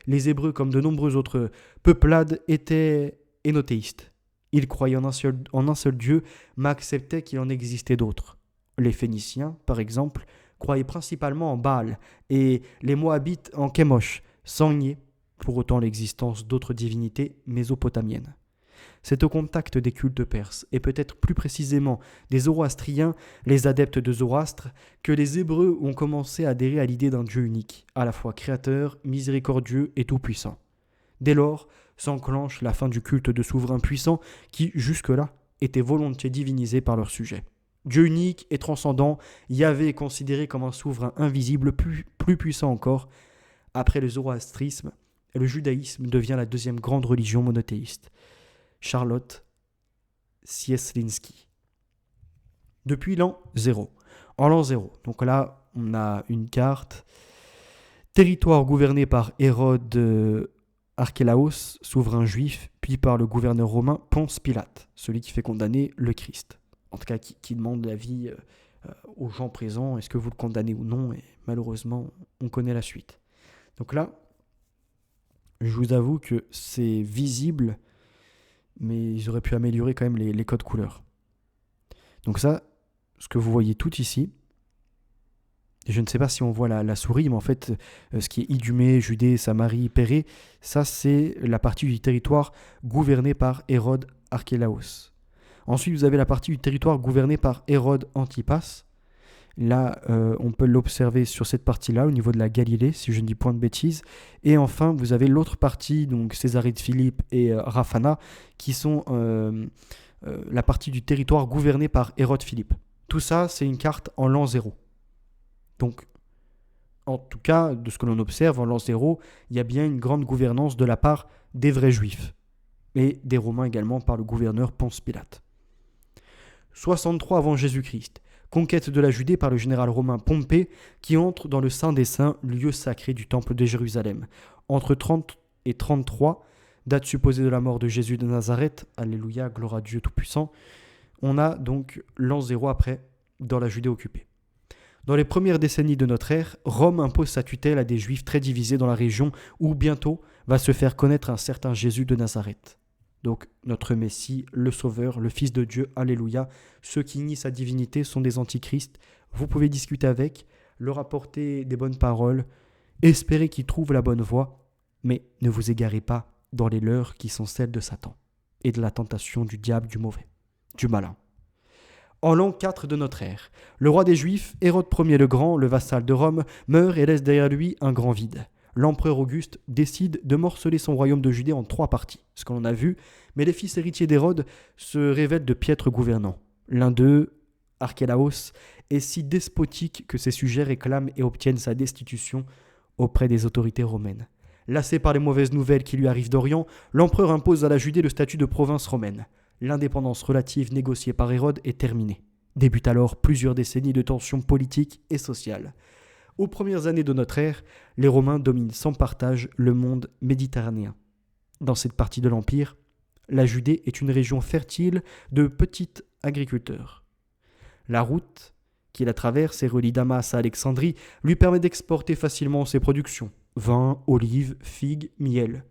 les Hébreux, comme de nombreuses autres peuplades, étaient énothéistes. Ils croyaient en un seul Dieu, mais acceptaient qu'il en existait d'autres. Les Phéniciens, par exemple, croyaient principalement en Baal et les Moabites en Chemosh, sans nier pour autant l'existence d'autres divinités mésopotamiennes. C'est au contact des cultes perses, et peut-être plus précisément des Zoroastriens, les adeptes de Zoroastre, que les Hébreux ont commencé à adhérer à l'idée d'un Dieu unique, à la fois créateur, miséricordieux et tout-puissant. Dès lors, s'enclenche la fin du culte de souverains puissants qui, jusque-là, étaient volontiers divinisés par leur sujet. Dieu unique et transcendant, Yahvé est considéré comme un souverain invisible plus puissant encore. Après le zoroastrisme, le judaïsme devient la deuxième grande religion monothéiste. Charlotte Sieslinski. Depuis l'an 0. En l'an 0, donc là, on a une carte. Territoire gouverné par Hérode Archélaos, souverain juif, puis par le gouverneur romain Ponce Pilate, celui qui fait condamner le Christ. En tout cas, qui demande l'avis aux gens présents, est-ce que vous le condamnez ou non, et malheureusement, on connaît la suite. Donc là, je vous avoue que c'est visible, mais ils auraient pu améliorer quand même les codes couleurs. Donc ça, ce que vous voyez tout ici, je ne sais pas si on voit la souris, mais en fait, ce qui est Idumée, Judée, Samarie, Pérée, ça c'est la partie du territoire gouverné par Hérode Archélaos. Ensuite, vous avez la partie du territoire gouverné par Hérode Antipas. Là, on peut l'observer sur cette partie-là, au niveau de la Galilée, si je ne dis point de bêtises. Et enfin, vous avez l'autre partie, donc Césarée de Philippe et Raphana, qui sont la partie du territoire gouverné par Hérode Philippe. Tout ça, c'est une carte en l'an 0. Donc, en tout cas, de ce que l'on observe, en l'an 0, il y a bien une grande gouvernance de la part des vrais Juifs. Et des Romains également par le gouverneur Ponce Pilate. 63 avant Jésus-Christ. Conquête de la Judée par le général romain Pompée qui entre dans le Saint des Saints, lieu sacré du temple de Jérusalem. Entre 30 et 33, date supposée de la mort de Jésus de Nazareth, alléluia, gloire à Dieu Tout-Puissant. On a donc l'an 0 après, dans la Judée occupée. Dans les premières décennies de notre ère, Rome impose sa tutelle à des Juifs très divisés dans la région où bientôt va se faire connaître un certain Jésus de Nazareth. Donc notre Messie, le Sauveur, le Fils de Dieu, alléluia. Ceux qui nient sa divinité sont des antichrists. Vous pouvez discuter avec, leur apporter des bonnes paroles, espérer qu'ils trouvent la bonne voie, mais ne vous égarez pas dans les leurs qui sont celles de Satan et de la tentation du diable, du mauvais, du malin. En l'an 4 de notre ère, le roi des Juifs, Hérode Ier le Grand, le vassal de Rome, meurt et laisse derrière lui un grand vide. L'empereur Auguste décide de morceler son royaume de Judée en 3 parties, ce qu'on a vu, mais les fils héritiers d'Hérode se révèlent de piètres gouvernants. L'un d'eux, Archélaos, est si despotique que ses sujets réclament et obtiennent sa destitution auprès des autorités romaines. Lassé par les mauvaises nouvelles qui lui arrivent d'Orient, l'empereur impose à la Judée le statut de province romaine. L'indépendance relative négociée par Hérode est terminée. Débutent alors plusieurs décennies de tensions politiques et sociales. Aux premières années de notre ère, les Romains dominent sans partage le monde méditerranéen. Dans cette partie de l'Empire, la Judée est une région fertile de petits agriculteurs. La route qui la traverse et relie Damas à Alexandrie lui permet d'exporter facilement ses productions, vin, olives, figues, miel.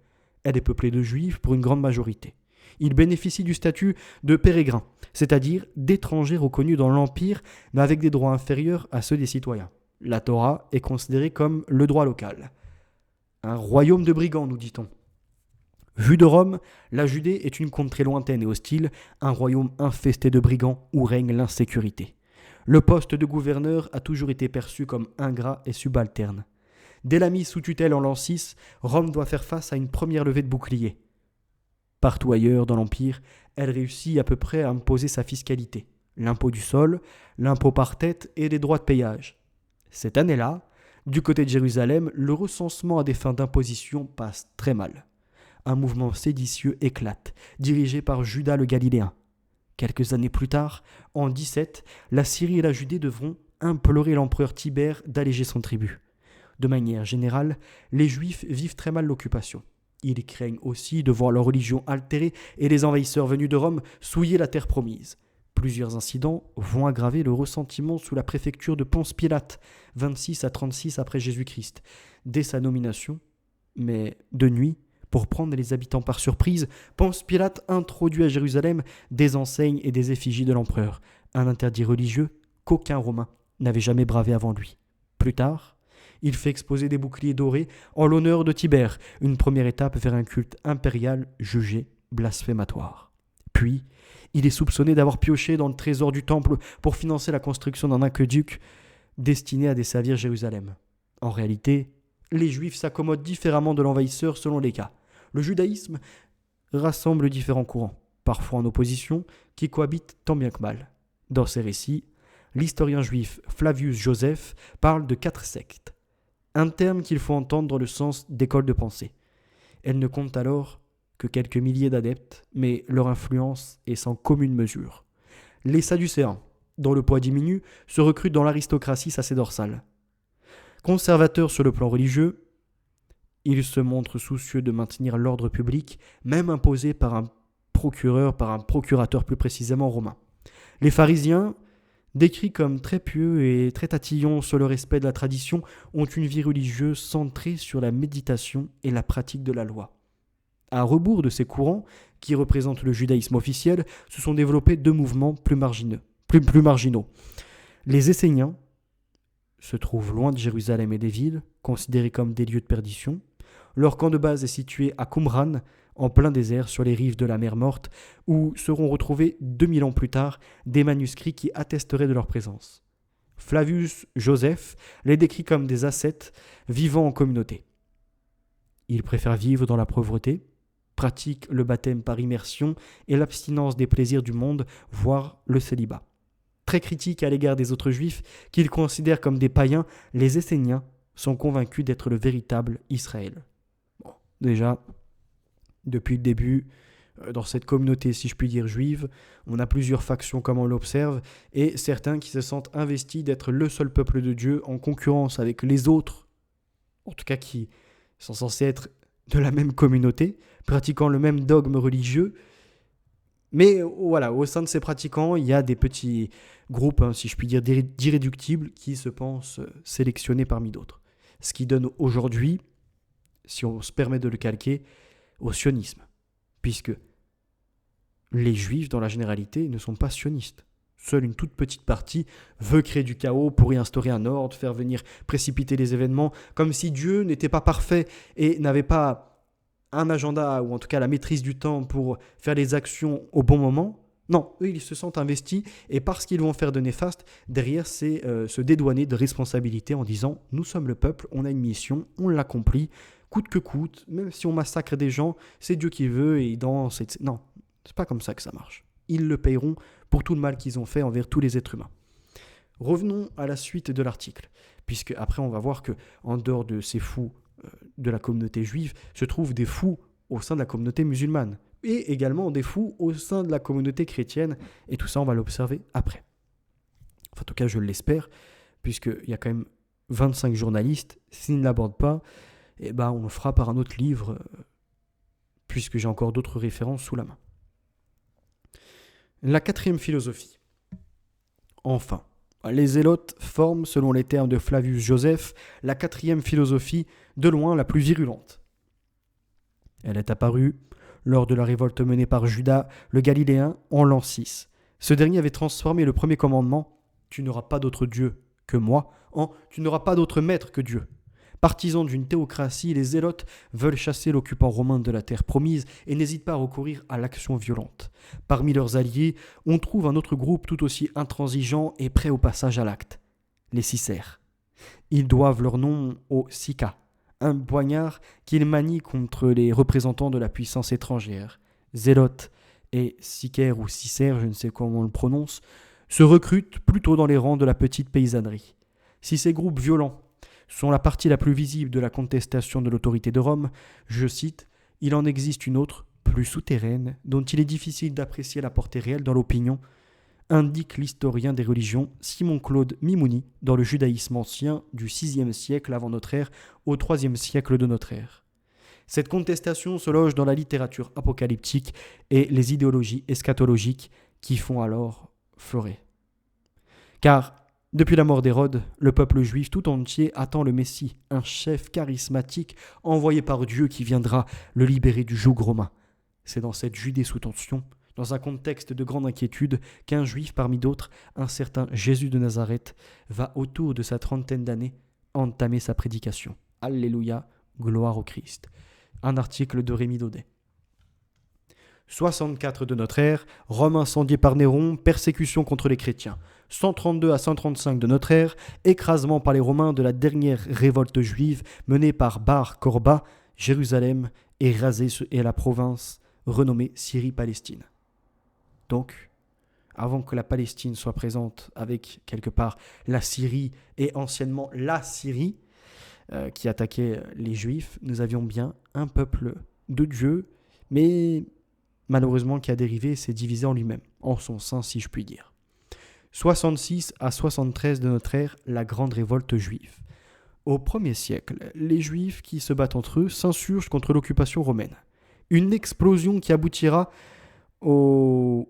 Elle est peuplée de Juifs pour une grande majorité. Ils bénéficient du statut de pérégrins, c'est-à-dire d'étrangers reconnus dans l'Empire, mais avec des droits inférieurs à ceux des citoyens. La Torah est considérée comme le droit local. Un royaume de brigands, nous dit-on. Vu de Rome, la Judée est une contrée lointaine et hostile, un royaume infesté de brigands où règne l'insécurité. Le poste de gouverneur a toujours été perçu comme ingrat et subalterne. Dès la mise sous tutelle en l'an 6, Rome doit faire face à une première levée de boucliers. Partout ailleurs dans l'Empire, elle réussit à peu près à imposer sa fiscalité. L'impôt du sol, l'impôt par tête et les droits de péage. Cette année-là, du côté de Jérusalem, le recensement à des fins d'imposition passe très mal. Un mouvement séditieux éclate, dirigé par Judas le Galiléen. Quelques années plus tard, en 17, la Syrie et la Judée devront implorer l'empereur Tibère d'alléger son tribut. De manière générale, les Juifs vivent très mal l'occupation. Ils craignent aussi de voir leur religion altérée et les envahisseurs venus de Rome souiller la terre promise. Plusieurs incidents vont aggraver le ressentiment sous la préfecture de Ponce Pilate, 26 à 36 après Jésus-Christ, dès sa nomination. Mais de nuit, pour prendre les habitants par surprise, Ponce Pilate introduit à Jérusalem des enseignes et des effigies de l'empereur, un interdit religieux qu'aucun Romain n'avait jamais bravé avant lui. Plus tard, il fait exposer des boucliers dorés en l'honneur de Tibère, une première étape vers un culte impérial jugé blasphématoire. Puis, il est soupçonné d'avoir pioché dans le trésor du temple pour financer la construction d'un aqueduc destiné à desservir Jérusalem. En réalité, les Juifs s'accommodent différemment de l'envahisseur selon les cas. Le judaïsme rassemble différents courants, parfois en opposition, qui cohabitent tant bien que mal. Dans ses récits, l'historien juif Flavius Joseph parle de 4 sectes, un terme qu'il faut entendre dans le sens d'école de pensée. Elles ne comptent alors que quelques milliers d'adeptes, mais leur influence est sans commune mesure. Les Sadducéens, dont le poids diminue, se recrutent dans l'aristocratie sacerdotale. Conservateurs sur le plan religieux, ils se montrent soucieux de maintenir l'ordre public, même imposé par un procurateur plus précisément romain. Les pharisiens, décrits comme très pieux et très tatillons sur le respect de la tradition, ont une vie religieuse centrée sur la méditation et la pratique de la loi. À rebours de ces courants, qui représentent le judaïsme officiel, se sont développés 2 mouvements plus marginaux. Les Esséniens se trouvent loin de Jérusalem et des villes, considérés comme des lieux de perdition. Leur camp de base est situé à Qumran, en plein désert sur les rives de la mer Morte, où seront retrouvés 2000 ans plus tard des manuscrits qui attesteraient de leur présence. Flavius Joseph les décrit comme des ascètes vivant en communauté. Ils préfèrent vivre dans la pauvreté, pratiquent le baptême par immersion et l'abstinence des plaisirs du monde, voire le célibat. Très critiques à l'égard des autres juifs, qu'ils considèrent comme des païens, les Esséniens sont convaincus d'être le véritable Israël. Bon, déjà, depuis le début, dans cette communauté, si je puis dire, juive, on a plusieurs factions comme on l'observe, et certains qui se sentent investis d'être le seul peuple de Dieu en concurrence avec les autres, en tout cas qui sont censés être de la même communauté, pratiquant le même dogme religieux. Mais voilà, au sein de ces pratiquants, il y a des petits groupes, si je puis dire, d'irréductibles qui se pensent sélectionnés parmi d'autres. Ce qui donne aujourd'hui, si on se permet de le calquer, au sionisme. Puisque les juifs, dans la généralité, ne sont pas sionistes. Seule une toute petite partie veut créer du chaos pour y instaurer un ordre, faire venir précipiter les événements, comme si Dieu n'était pas parfait et n'avait pas un agenda, ou en tout cas la maîtrise du temps pour faire les actions au bon moment. Non, eux, ils se sentent investis, et parce qu'ils vont faire de néfaste, derrière, c'est se dédouaner de responsabilité en disant « Nous sommes le peuple, on a une mission, on l'accomplit, coûte que coûte, même si on massacre des gens, c'est Dieu qui veut, et il danse, etc. » Non, c'est pas comme ça que ça marche. Ils le payeront pour tout le mal qu'ils ont fait envers tous les êtres humains. Revenons à la suite de l'article, puisque après on va voir que en dehors de ces fous de la communauté juive, se trouvent des fous au sein de la communauté musulmane, et également des fous au sein de la communauté chrétienne, et tout ça on va l'observer après. Enfin, en tout cas je l'espère, puisqu'il y a quand même 25 journalistes, s'ils ne l'abordent pas, eh ben, on le fera par un autre livre, puisque j'ai encore d'autres références sous la main. La quatrième philosophie. Enfin, les zélotes forment, selon les termes de Flavius Joseph, la quatrième philosophie, de loin la plus virulente. Elle est apparue lors de la révolte menée par Judas, le Galiléen, en l'an 6. Ce dernier avait transformé le premier commandement, « Tu n'auras pas d'autre Dieu que moi », en « Tu n'auras pas d'autre maître que Dieu ». Partisans d'une théocratie, les zélotes veulent chasser l'occupant romain de la terre promise et n'hésitent pas à recourir à l'action violente. Parmi leurs alliés, on trouve un autre groupe tout aussi intransigeant et prêt au passage à l'acte, les Sicères. Ils doivent leur nom au Sika, un poignard qu'ils manient contre les représentants de la puissance étrangère. Zélotes et Sicaires ou Sicères, je ne sais comment on le prononce, se recrutent plutôt dans les rangs de la petite paysannerie. Si ces groupes violents sont la partie la plus visible de la contestation de l'autorité de Rome, je cite, « Il en existe une autre, plus souterraine, dont il est difficile d'apprécier la portée réelle dans l'opinion », indique l'historien des religions Simon-Claude Mimouni dans le judaïsme ancien du VIe siècle avant notre ère au IIIe siècle de notre ère. Cette contestation se loge dans la littérature apocalyptique et les idéologies eschatologiques qui font alors fleurer. Car depuis la mort d'Hérode, le peuple juif tout entier attend le Messie, un chef charismatique envoyé par Dieu qui viendra le libérer du joug romain. C'est dans cette Judée sous tension, dans un contexte de grande inquiétude, qu'un juif parmi d'autres, un certain Jésus de Nazareth, va autour de sa trentaine d'années entamer sa prédication. Alléluia, gloire au Christ. Un article de Rémi Daudet. 64 de notre ère, Rome incendiée par Néron, persécution contre les chrétiens. 132 à 135 de notre ère, écrasement par les Romains de la dernière révolte juive menée par Bar Korba, Jérusalem est rasée et la province renommée Syrie-Palestine. Donc, avant que la Palestine soit présente avec quelque part la Syrie et anciennement la Syrie qui attaquait les Juifs, nous avions bien un peuple de Dieu, mais malheureusement qui a dérivé et s'est divisé en lui-même, en son sein si je puis dire. 66 à 73 de notre ère, la grande révolte juive. Au 1er siècle, les Juifs qui se battent entre eux s'insurgent contre l'occupation romaine. Une explosion qui aboutira en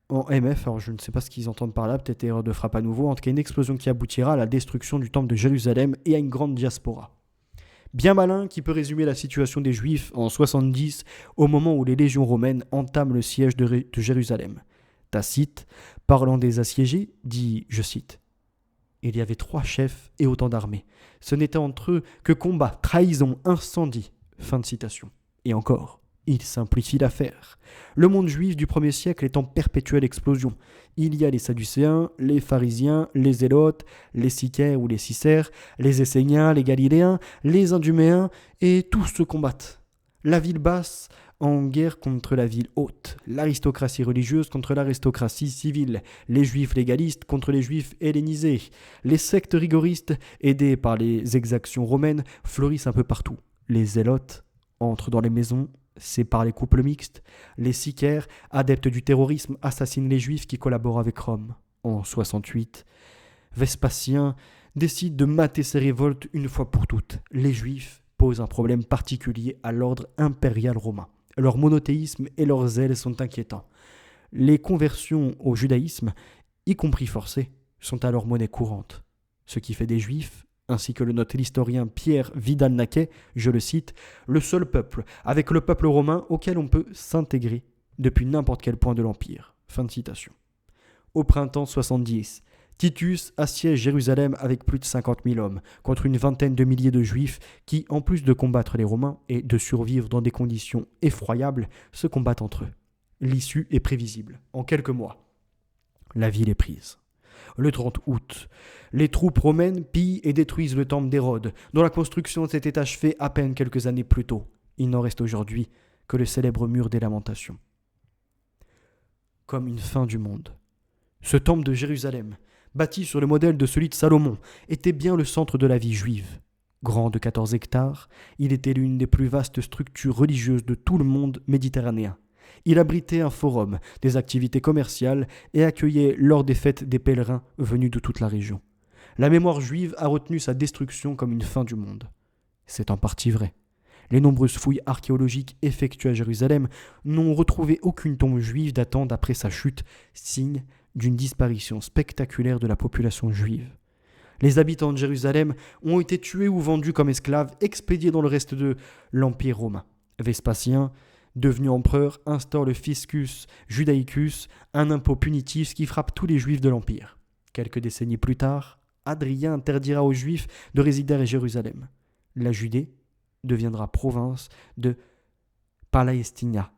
MF, alors je ne sais pas ce qu'ils entendent par là, peut-être erreur de frappe à nouveau, en tout cas une explosion qui aboutira à la destruction du temple de Jérusalem et à une grande diaspora. Bien malin qui peut résumer la situation des Juifs en 70 au moment où les légions romaines entament le siège de Jérusalem. Tacite, parlant des assiégés, dit, je cite, « Il y avait 3 chefs et autant d'armées. Ce n'était entre eux que combat, trahison, incendie. » Fin de citation. Et encore, il simplifie l'affaire. Le monde juif du 1er siècle est en perpétuelle explosion. Il y a les Sadducéens, les pharisiens, les zélotes, les Sicaires ou les Sicères, les Esséniens, les Galiléens, les Iduméens, et tous se combattent. La ville basse en guerre contre la ville haute, l'aristocratie religieuse contre l'aristocratie civile, les juifs légalistes contre les juifs hellénisés, les sectes rigoristes, aidés par les exactions romaines, fleurissent un peu partout. Les zélotes entrent dans les maisons, séparent les couples mixtes, les Sicaires, adeptes du terrorisme, assassinent les juifs qui collaborent avec Rome. En 68, Vespasien décide de mater ces révoltes une fois pour toutes. Les juifs, posent un problème particulier à l'ordre impérial romain. Leur monothéisme et leur zèle sont inquiétants. Les conversions au judaïsme, y compris forcées, sont alors monnaie courante. Ce qui fait des Juifs, ainsi que le note l'historien Pierre Vidal-Naquet, je le cite, le seul peuple, avec le peuple romain, auquel on peut s'intégrer depuis n'importe quel point de l'Empire. Fin de citation. Au printemps 70, Titus assiège Jérusalem avec plus de 50 000 hommes, contre une vingtaine de milliers de Juifs qui, en plus de combattre les Romains et de survivre dans des conditions effroyables, se combattent entre eux. L'issue est prévisible. En quelques mois, la ville est prise. Le 30 août, les troupes romaines pillent et détruisent le temple d'Hérode, dont la construction s'était achevée à peine quelques années plus tôt. Il n'en reste aujourd'hui que le célèbre mur des Lamentations. Comme une fin du monde. Ce temple de Jérusalem, bâti sur le modèle de celui de Salomon, était bien le centre de la vie juive. Grand de 14 hectares, il était l'une des plus vastes structures religieuses de tout le monde méditerranéen. Il abritait un forum, des activités commerciales et accueillait lors des fêtes des pèlerins venus de toute la région. La mémoire juive a retenu sa destruction comme une fin du monde. C'est en partie vrai. Les nombreuses fouilles archéologiques effectuées à Jérusalem n'ont retrouvé aucune tombe juive datant d'après sa chute, signe d'une disparition spectaculaire de la population juive. Les habitants de Jérusalem ont été tués ou vendus comme esclaves, expédiés dans le reste de l'Empire romain. Vespasien, devenu empereur, instaure le fiscus judaicus, un impôt punitif qui frappe tous les juifs de l'Empire. Quelques décennies plus tard, Hadrien interdira aux juifs de résider à Jérusalem. La Judée deviendra province de Palestina.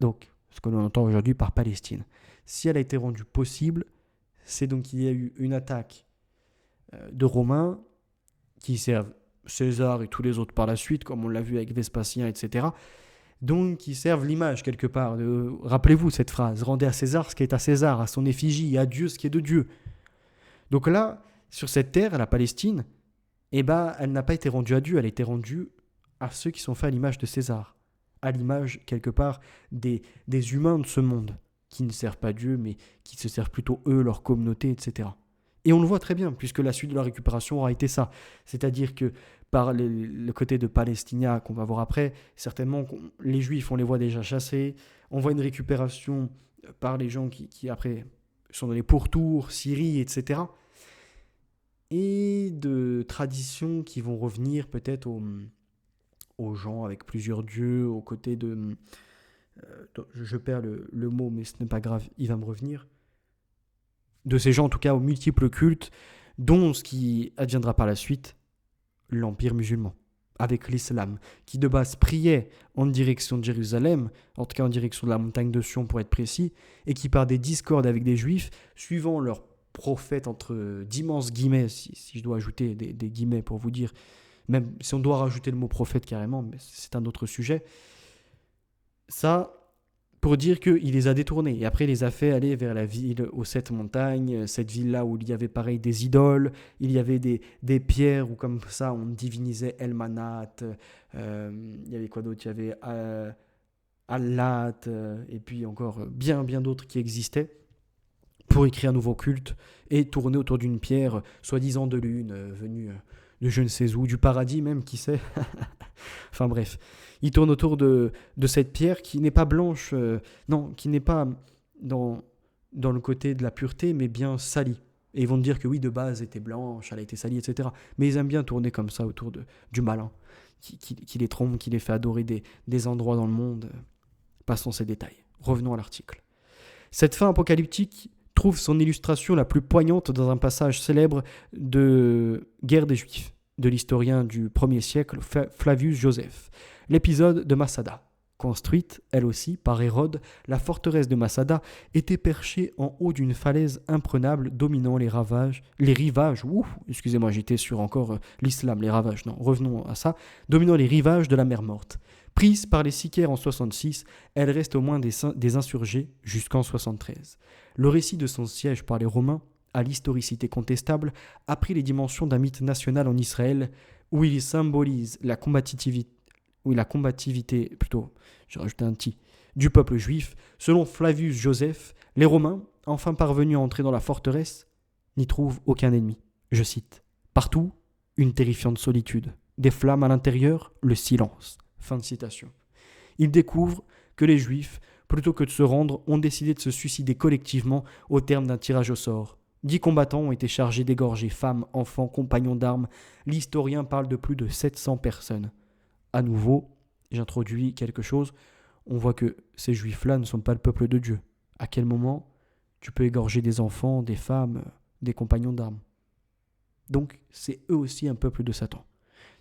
Donc, ce que l'on entend aujourd'hui par Palestine. Si elle a été rendue possible, c'est donc qu'il y a eu une attaque de Romains qui servent César et tous les autres par la suite, comme on l'a vu avec Vespasien, etc. Donc, qui servent l'image quelque part. Rappelez-vous cette phrase, rendez à César ce qui est à César, à son effigie, et à Dieu ce qui est de Dieu. Donc là, sur cette terre, la Palestine, elle n'a pas été rendue à Dieu, elle a été rendue à ceux qui sont faits à l'image de César, à l'image, quelque part, des humains de ce monde, qui ne servent pas Dieu, mais qui se servent plutôt eux, leur communauté, etc. Et on le voit très bien, puisque la suite de la récupération aura été ça. C'est-à-dire que par le côté de Palestina, qu'on va voir après, certainement, les Juifs, on les voit déjà chassés. On voit une récupération par les gens qui après, sont dans les pourtours, Syrie, etc. Et de traditions qui vont revenir peut-être aux gens avec plusieurs dieux, aux côtés de... je perds le mot, mais ce n'est pas grave, il va me revenir. De ces gens, en tout cas, aux multiples cultes, dont ce qui adviendra par la suite, l'Empire musulman, avec l'islam, qui de base priait en direction de Jérusalem, en tout cas en direction de la montagne de Sion pour être précis, et qui par des discordes avec des juifs, suivant leur prophète entre d'immenses guillemets, si je dois ajouter des guillemets pour vous dire, même si on doit rajouter le mot prophète carrément, mais c'est un autre sujet, ça... pour dire qu'il les a détournés. Et après, il les a fait aller vers la ville aux 7 montagnes, cette ville-là où il y avait pareil des idoles, il y avait des pierres où comme ça on divinisait El Manat, il y avait quoi d'autre, il y avait Allat, et puis encore bien d'autres qui existaient, pour écrire un nouveau culte et tourner autour d'une pierre, soi-disant de lune, venue de je ne sais où, du paradis même, qui sait. Enfin bref, il tourne autour de cette pierre qui n'est pas blanche, qui n'est pas dans le côté de la pureté, mais bien salie. Et ils vont te dire que oui, de base, elle était blanche, elle a été salie, etc. Mais ils aiment bien tourner comme ça autour du malin, qui les trompe, qui les fait adorer des endroits dans le monde. Passons ces détails. Revenons à l'article. Cette fin apocalyptique trouve son illustration la plus poignante dans un passage célèbre de Guerre des Juifs, de l'historien du 1er siècle Flavius Joseph, l'épisode de Masada. Construite, elle aussi, par Hérode, la forteresse de Masada était perchée en haut d'une falaise imprenable dominant les rivages, excusez-moi, j'étais sur encore l'islam, les ravages, non, revenons à ça, dominant les rivages de la mer Morte. Prise par les Sicaires en 66, elle reste aux mains des insurgés jusqu'en 73. Le récit de son siège par les Romains, à l'historicité contestable, a pris les dimensions d'un mythe national en Israël, où il symbolise la combativité, du peuple juif. Selon Flavius Joseph, les Romains, enfin parvenus à entrer dans la forteresse, n'y trouvent aucun ennemi. Je cite, « Partout, une terrifiante solitude. Des flammes à l'intérieur, le silence. Fin de citation. Il découvre que les Juifs, plutôt que de se rendre, ont décidé de se suicider collectivement au terme d'un tirage au sort. 10 combattants ont été chargés d'égorger femmes, enfants, compagnons d'armes. L'historien parle de plus de 700 personnes. À nouveau, j'introduis quelque chose. On voit que ces Juifs-là ne sont pas le peuple de Dieu. À quel moment tu peux égorger des enfants, des femmes, des compagnons d'armes? Donc, c'est eux aussi un peuple de Satan.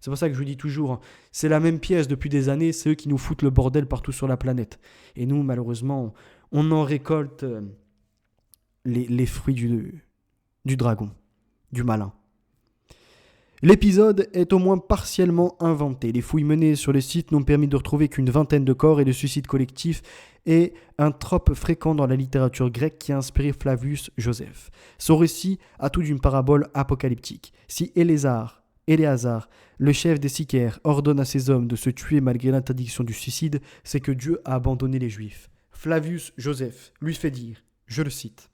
C'est pour ça que je vous dis toujours, c'est la même pièce depuis des années, c'est eux qui nous foutent le bordel partout sur la planète. Et nous, malheureusement, on en récolte les fruits du dragon, du malin. L'épisode est au moins partiellement inventé. Les fouilles menées sur le site n'ont permis de retrouver qu'une vingtaine de corps et de suicides collectifs est un trope fréquent dans la littérature grecque qui a inspiré Flavius Joseph. Son récit a tout d'une parabole apocalyptique. Si Éléazar, le chef des Sicaires, ordonne à ses hommes de se tuer malgré l'interdiction du suicide, c'est que Dieu a abandonné les Juifs. Flavius Joseph lui fait dire, je le cite,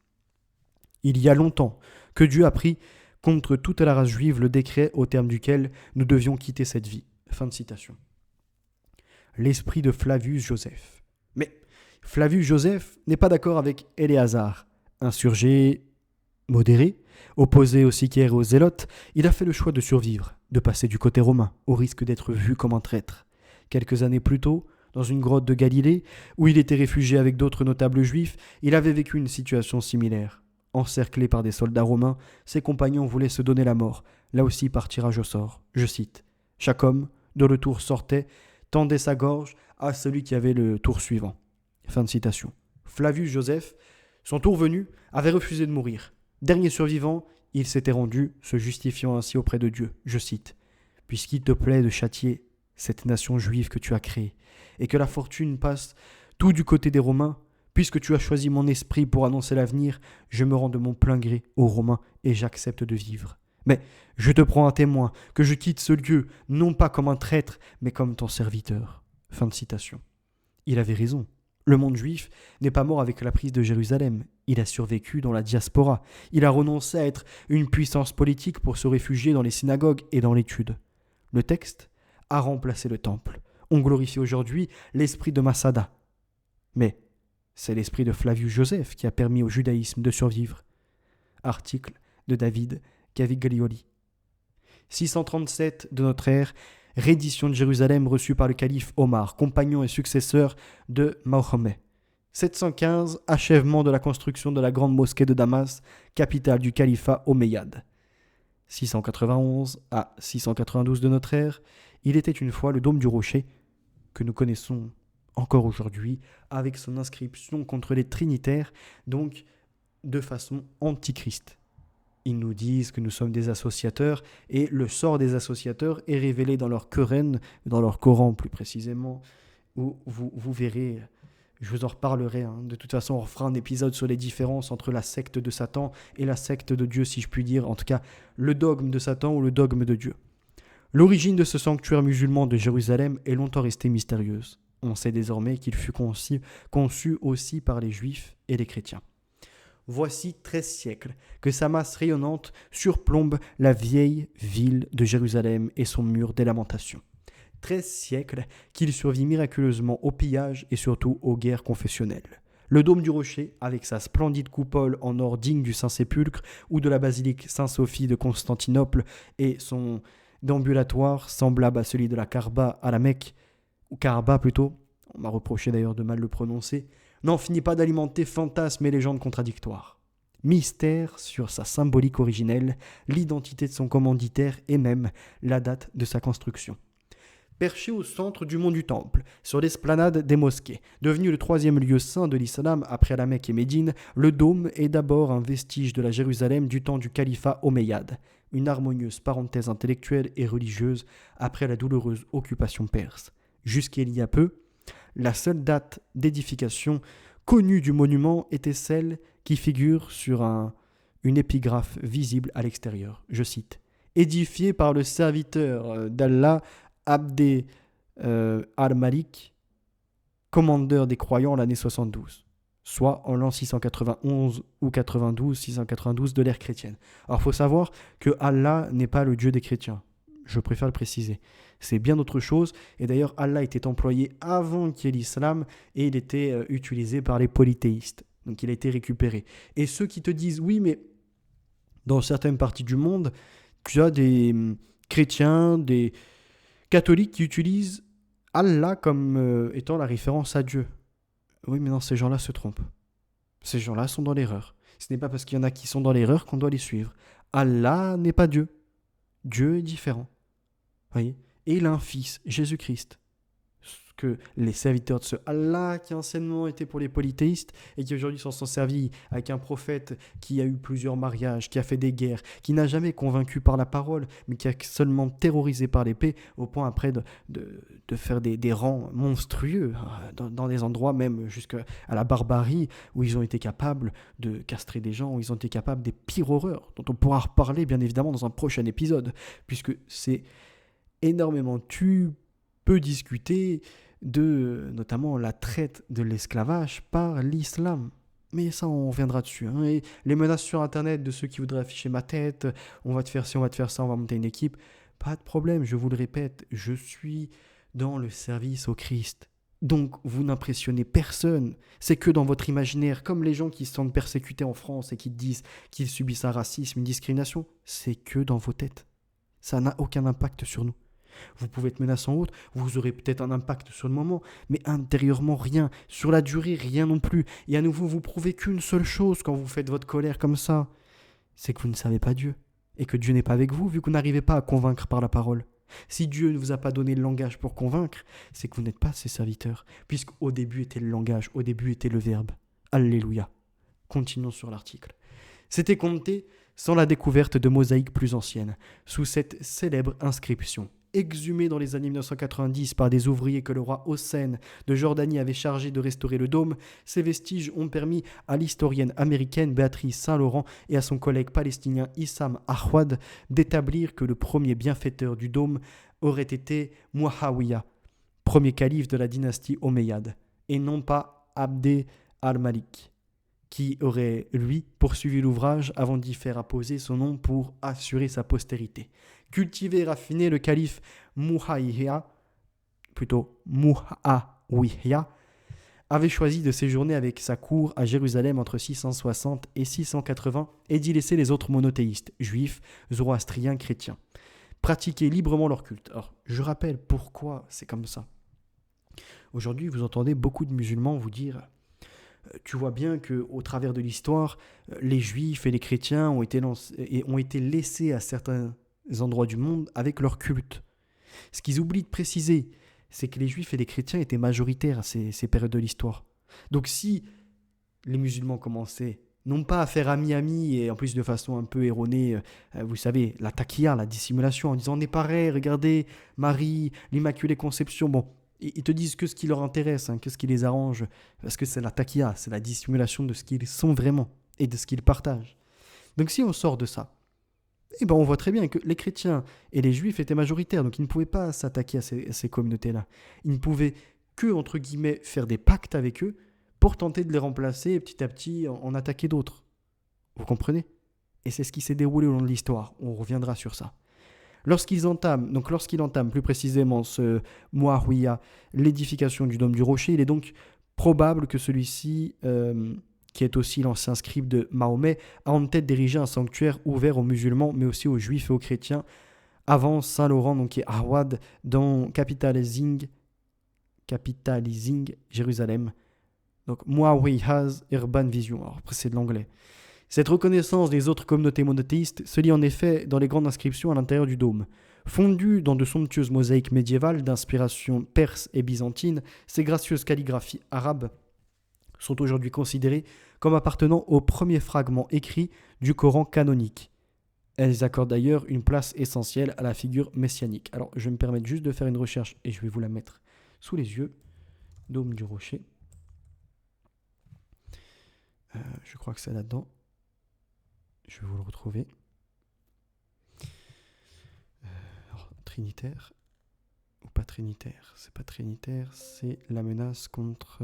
« Il y a longtemps que Dieu a pris contre toute la race juive le décret au terme duquel nous devions quitter cette vie. » Fin de citation. L'esprit de Flavius Joseph. Mais Flavius Joseph n'est pas d'accord avec Éléazar. Insurgé, modéré, opposé aux Sicaires et aux Zélotes, il a fait le choix de survivre, de passer du côté romain, au risque d'être vu comme un traître. Quelques années plus tôt, dans une grotte de Galilée, où il était réfugié avec d'autres notables juifs, il avait vécu une situation similaire. Encerclé par des soldats romains, ses compagnons voulaient se donner la mort, là aussi par tirage au sort. Je cite, « Chaque homme, dont le tour sortait, tendait sa gorge à celui qui avait le tour suivant. » Fin de citation. Flavius Joseph, son tour venu, avait refusé de mourir. Dernier survivant, il s'était rendu, se justifiant ainsi auprès de Dieu. Je cite, « Puisqu'il te plaît de châtier cette nation juive que tu as créée, et que la fortune passe tout du côté des Romains, puisque tu as choisi mon esprit pour annoncer l'avenir, je me rends de mon plein gré aux Romains et j'accepte de vivre. Mais je te prends un témoin que je quitte ce lieu, non pas comme un traître, mais comme ton serviteur. » Fin de citation. Il avait raison. Le monde juif n'est pas mort avec la prise de Jérusalem. Il a survécu dans la diaspora. Il a renoncé à être une puissance politique pour se réfugier dans les synagogues et dans l'étude. Le texte a remplacé le temple. On glorifie aujourd'hui l'esprit de Massada. Mais c'est l'esprit de Flavius Joseph qui a permis au judaïsme de survivre. Article de David Caviglioli. 637 de notre ère, reddition de Jérusalem reçue par le calife Omar, compagnon et successeur de Mahomet. 715, achèvement de la construction de la grande mosquée de Damas, capitale du califat omeyyade. 691 à 692 de notre ère, il était une fois le dôme du rocher, que nous connaissons encore aujourd'hui, avec son inscription contre les trinitaires, donc de façon antichrist. Ils nous disent que nous sommes des associateurs, et le sort des associateurs est révélé dans leur Coran, dans leur Coran plus précisément, où vous verrez, je vous en reparlerai, de toute façon on fera un épisode sur les différences entre la secte de Satan et la secte de Dieu, si je puis dire, en tout cas le dogme de Satan ou le dogme de Dieu. L'origine de ce sanctuaire musulman de Jérusalem est longtemps restée mystérieuse. On sait désormais qu'il fut conçu aussi par les Juifs et les chrétiens. Voici 13 siècles que sa masse rayonnante surplombe la vieille ville de Jérusalem et son mur des lamentations. 13 siècles qu'il survit miraculeusement au pillage et surtout aux guerres confessionnelles. Le dôme du rocher, avec sa splendide coupole en or digne du Saint-Sépulcre ou de la basilique Saint-Sophie de Constantinople et son déambulatoire semblable à celui de la Kaaba à la Mecque, ou Kaaba plutôt, on m'a reproché d'ailleurs de mal le prononcer, n'en finit pas d'alimenter fantasmes et légendes contradictoires. Mystère sur sa symbolique originelle, l'identité de son commanditaire et même la date de sa construction. Perché au centre du mont du Temple, sur l'esplanade des mosquées, devenu le troisième lieu saint de l'islam après la Mecque et Médine, le dôme est d'abord un vestige de la Jérusalem du temps du califat omeyyade, une harmonieuse parenthèse intellectuelle et religieuse après la douloureuse occupation perse. Jusqu'il y a peu, la seule date d'édification connue du monument était celle qui figure sur une épigraphe visible à l'extérieur. Je cite, « Édifié par le serviteur d'Allah, Abd al-Malik, commandeur des croyants l'année 72, soit en l'an 691 ou 692 de l'ère chrétienne. » Alors il faut savoir que Allah n'est pas le Dieu des chrétiens. Je préfère le préciser. C'est bien autre chose. Et d'ailleurs, Allah était employé avant qu'il y ait l'islam et il était utilisé par les polythéistes. Donc il a été récupéré. Et ceux qui te disent, oui, mais dans certaines parties du monde, tu as des chrétiens, des catholiques qui utilisent Allah comme étant la référence à Dieu. Oui, mais non, ces gens-là se trompent. Ces gens-là sont dans l'erreur. Ce n'est pas parce qu'il y en a qui sont dans l'erreur qu'on doit les suivre. Allah n'est pas Dieu. Dieu est différent. Voyez. Et il a un fils, Jésus-Christ. Que les serviteurs de ce Allah qui anciennement était pour les polythéistes et qui aujourd'hui s'en sont servis avec un prophète qui a eu plusieurs mariages, qui a fait des guerres, qui n'a jamais convaincu par la parole, mais qui a seulement terrorisé par l'épée, au point après de faire des rangs monstrueux dans des endroits même jusqu'à la barbarie, où ils ont été capables de castrer des gens, où ils ont été capables des pires horreurs, dont on pourra reparler bien évidemment dans un prochain épisode, puisque c'est énormément. Tu peux discuter de notamment la traite de l'esclavage par l'islam. Mais ça, on reviendra dessus. Et les menaces sur Internet de ceux qui voudraient afficher ma tête, on va te faire ci, on va te faire ça, on va monter une équipe. Pas de problème, je vous le répète, je suis dans le service au Christ. Donc, vous n'impressionnez personne. C'est que dans votre imaginaire, comme les gens qui se sentent persécutés en France et qui disent qu'ils subissent un racisme, une discrimination, c'est que dans vos têtes. Ça n'a aucun impact sur nous. Vous pouvez être menaçant ou autre, vous aurez peut-être un impact sur le moment, mais intérieurement rien, sur la durée rien non plus. Et à nouveau, vous prouvez qu'une seule chose quand vous faites votre colère comme ça, c'est que vous ne savez pas Dieu, et que Dieu n'est pas avec vous vu que vous n'arrivez pas à convaincre par la parole. Si Dieu ne vous a pas donné le langage pour convaincre, c'est que vous n'êtes pas ses serviteurs, puisqu'au début était le langage, au début était le verbe. Alléluia. Continuons sur l'article. C'était compté sans la découverte de mosaïques plus anciennes, sous cette célèbre inscription. Exhumée dans les années 1990 par des ouvriers que le roi Hossein de Jordanie avait chargé de restaurer le dôme, ces vestiges ont permis à l'historienne américaine Béatrice Saint-Laurent et à son collègue palestinien Issam Ahwad d'établir que le premier bienfaiteur du dôme aurait été Muawiyah, premier calife de la dynastie omeyyade, et non pas Abd al-Malik, qui aurait, lui, poursuivi l'ouvrage avant d'y faire apposer son nom pour assurer sa postérité. Cultivé et raffiné, le calife Muawiyah avait choisi de séjourner avec sa cour à Jérusalem entre 660 et 680 et d'y laisser les autres monothéistes, juifs, zoroastriens, chrétiens, pratiquer librement leur culte. Alors, je rappelle pourquoi c'est comme ça. Aujourd'hui, vous entendez beaucoup de musulmans vous dire... Tu vois bien qu'au travers de l'histoire, les juifs et les chrétiens ont été laissés à certains endroits du monde avec leur culte. Ce qu'ils oublient de préciser, c'est que les juifs et les chrétiens étaient majoritaires à ces périodes de l'histoire. Donc si les musulmans commençaient, non pas à faire ami-ami et en plus de façon un peu erronée, vous savez, la taqiya, la dissimulation, en disant on est pareil, regardez, Marie, l'Immaculée Conception, bon, ils te disent que ce qui leur intéresse, que ce qui les arrange, parce que c'est la taqiya, c'est la dissimulation de ce qu'ils sont vraiment et de ce qu'ils partagent. Donc si on sort de ça, eh ben on voit très bien que les chrétiens et les juifs étaient majoritaires, donc ils ne pouvaient pas s'attaquer à ces communautés-là. Ils ne pouvaient que, entre guillemets, faire des pactes avec eux pour tenter de les remplacer et petit à petit en attaquer d'autres. Vous comprenez ? Et c'est ce qui s'est déroulé au long de l'histoire. On reviendra sur ça. Lorsqu'il entame plus précisément ce Muawiyah, l'édification du dôme du rocher, il est donc probable que celui-ci, qui est aussi l'ancien scribe de Mahomet, a en tête d'ériger un sanctuaire ouvert aux musulmans, mais aussi aux juifs et aux chrétiens, avant Saint-Laurent, donc qui est Ahwad, dans Capitalizing Jérusalem. Donc Muawiyah's Urban Vision. Alors après, c'est de l'anglais. Cette reconnaissance des autres communautés monothéistes se lit en effet dans les grandes inscriptions à l'intérieur du dôme. Fondues dans de somptueuses mosaïques médiévales d'inspiration perse et byzantine, ces gracieuses calligraphies arabes sont aujourd'hui considérées comme appartenant au premier fragment écrit du Coran canonique. Elles accordent d'ailleurs une place essentielle à la figure messianique. Alors, je vais me permettre juste de faire une recherche et je vais vous la mettre sous les yeux. Dôme du rocher. Je crois que c'est là-dedans. Je vais vous le retrouver. Alors, trinitaire ou pas trinitaire? C'est pas trinitaire, c'est la menace contre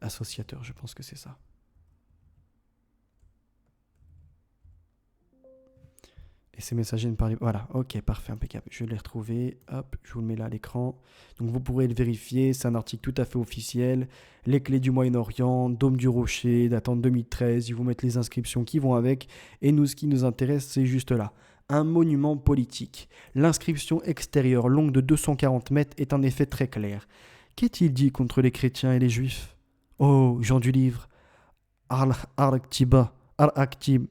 associateur, je pense que c'est ça. Et ces messagers ne parlaient pas. Voilà, ok, parfait, impeccable. Je l'ai retrouvé. Hop, je vous le mets là à l'écran. Donc vous pourrez le vérifier. C'est un article tout à fait officiel. Les clés du Moyen-Orient, Dôme du Rocher, datant de 2013. Ils vous mettent les inscriptions qui vont avec. Et nous, ce qui nous intéresse, c'est juste là. Un monument politique. L'inscription extérieure, longue de 240 mètres, est en effet très claire. Qu'est-il dit contre les chrétiens et les juifs? Oh, gens du livre. Ar-Aktib,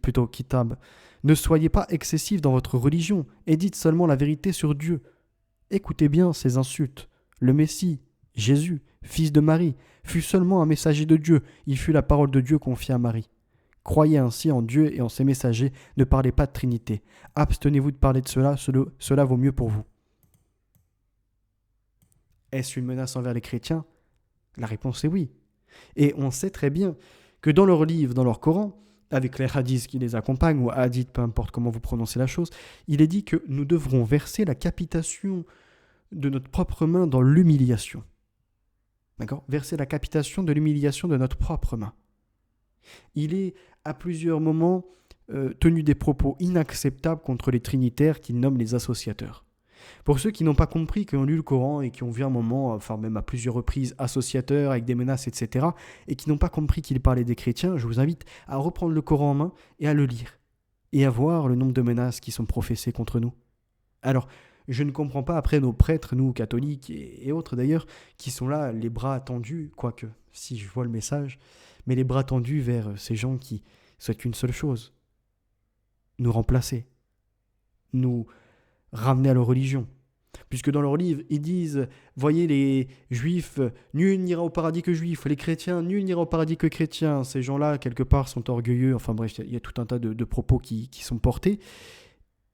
plutôt Kitab. Ne soyez pas excessifs dans votre religion et dites seulement la vérité sur Dieu. Écoutez bien ces insultes. Le Messie, Jésus, fils de Marie, fut seulement un messager de Dieu. Il fut la parole de Dieu confiée à Marie. Croyez ainsi en Dieu et en ses messagers. Ne parlez pas de Trinité. Abstenez-vous de parler de cela, cela vaut mieux pour vous. Est-ce une menace envers les chrétiens? La réponse est oui. Et on sait très bien que dans leur livre, dans leur Coran, avec les hadiths qui les accompagnent, ou hadiths, peu importe comment vous prononcez la chose, il est dit que nous devrons verser la capitation de notre propre main dans l'humiliation. D'accord? Verser la capitation de l'humiliation de notre propre main. Il est à plusieurs moments tenu des propos inacceptables contre les trinitaires qu'il nomme les associateurs. Pour ceux qui n'ont pas compris, qui ont lu le Coran et qui ont vu un moment, enfin même à plusieurs reprises, associateurs avec des menaces, etc., et qui n'ont pas compris qu'il parlait des chrétiens, je vous invite à reprendre le Coran en main et à le lire, et à voir le nombre de menaces qui sont professées contre nous. Alors, je ne comprends pas après nos prêtres, nous catholiques et autres d'ailleurs, qui sont là, les bras tendus, quoique, si je vois le message, mais les bras tendus vers ces gens qui souhaitent une seule chose, nous remplacer, nous ramener à leur religion. Puisque dans leur livre, ils disent, voyez les juifs, nul n'ira au paradis que juif, les chrétiens, nul n'ira au paradis que chrétien. Ces gens-là, quelque part, sont orgueilleux. Enfin bref, il y a tout un tas de propos qui sont portés.